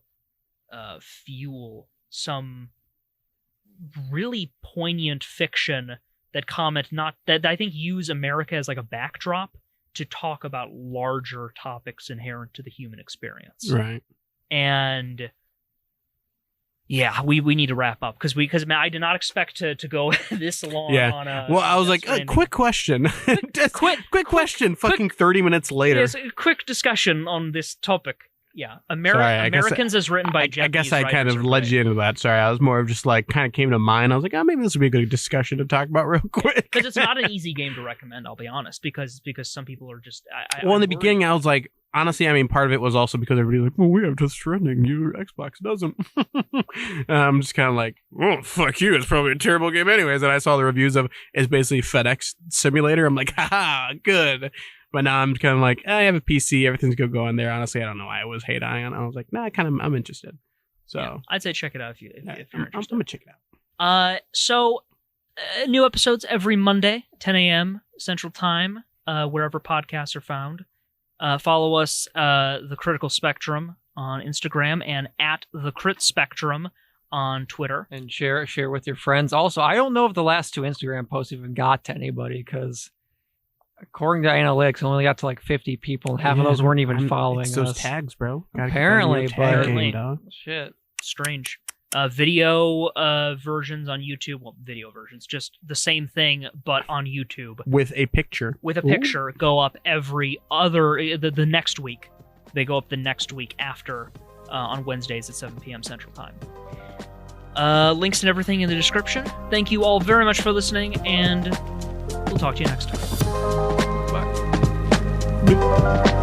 fuel some really poignant fiction that I think use America as like a backdrop to talk about larger topics inherent to the human experience. Right. And yeah, we need to wrap up because I did not expect to go this long. Yeah. On a, well, I was like, quick question. quick question. Fucking 30 minutes later. Yes, a quick discussion on this topic. Yeah, Americans is written by Japanese I guess I kind of writers led you into that. Sorry, I was more of just like kind of came to mind. I was like, oh, maybe this would be a good discussion to talk about real quick. Because it's not an easy game to recommend. I'll be honest, because some people are just. In the beginning, I was like, honestly, I mean, part of it was also because everybody was like, well, we have Death Stranding, your Xbox doesn't. I'm just kind of like, oh, fuck you. It's probably a terrible game anyways. And I saw the reviews of it's basically FedEx Simulator. I'm like, haha, good. But now I'm kind of like, I have a PC, everything's good going there. Honestly, I don't know why I was hate on it. I was like, nah, I'm interested. So yeah, I'd say check it out if you're interested. I'm gonna check it out. So new episodes every Monday, 10 a.m. Central Time, wherever podcasts are found. Follow us, The Critical Spectrum on Instagram and at The Crit Spectrum on Twitter. And share with your friends. Also, I don't know if the last 2 Instagram posts even got to anybody because according to analytics, I only got to like 50 people, and half of those weren't even following us. Those tags, bro. Apparently, but shit, strange. Video versions on YouTube. Well, video versions, just the same thing, but on YouTube with a picture. Go up every other the next week. They go up the next week after on Wednesdays at 7 p.m. Central Time. Links and everything in the description. Thank you all very much for listening, and we'll talk to you next time. bye.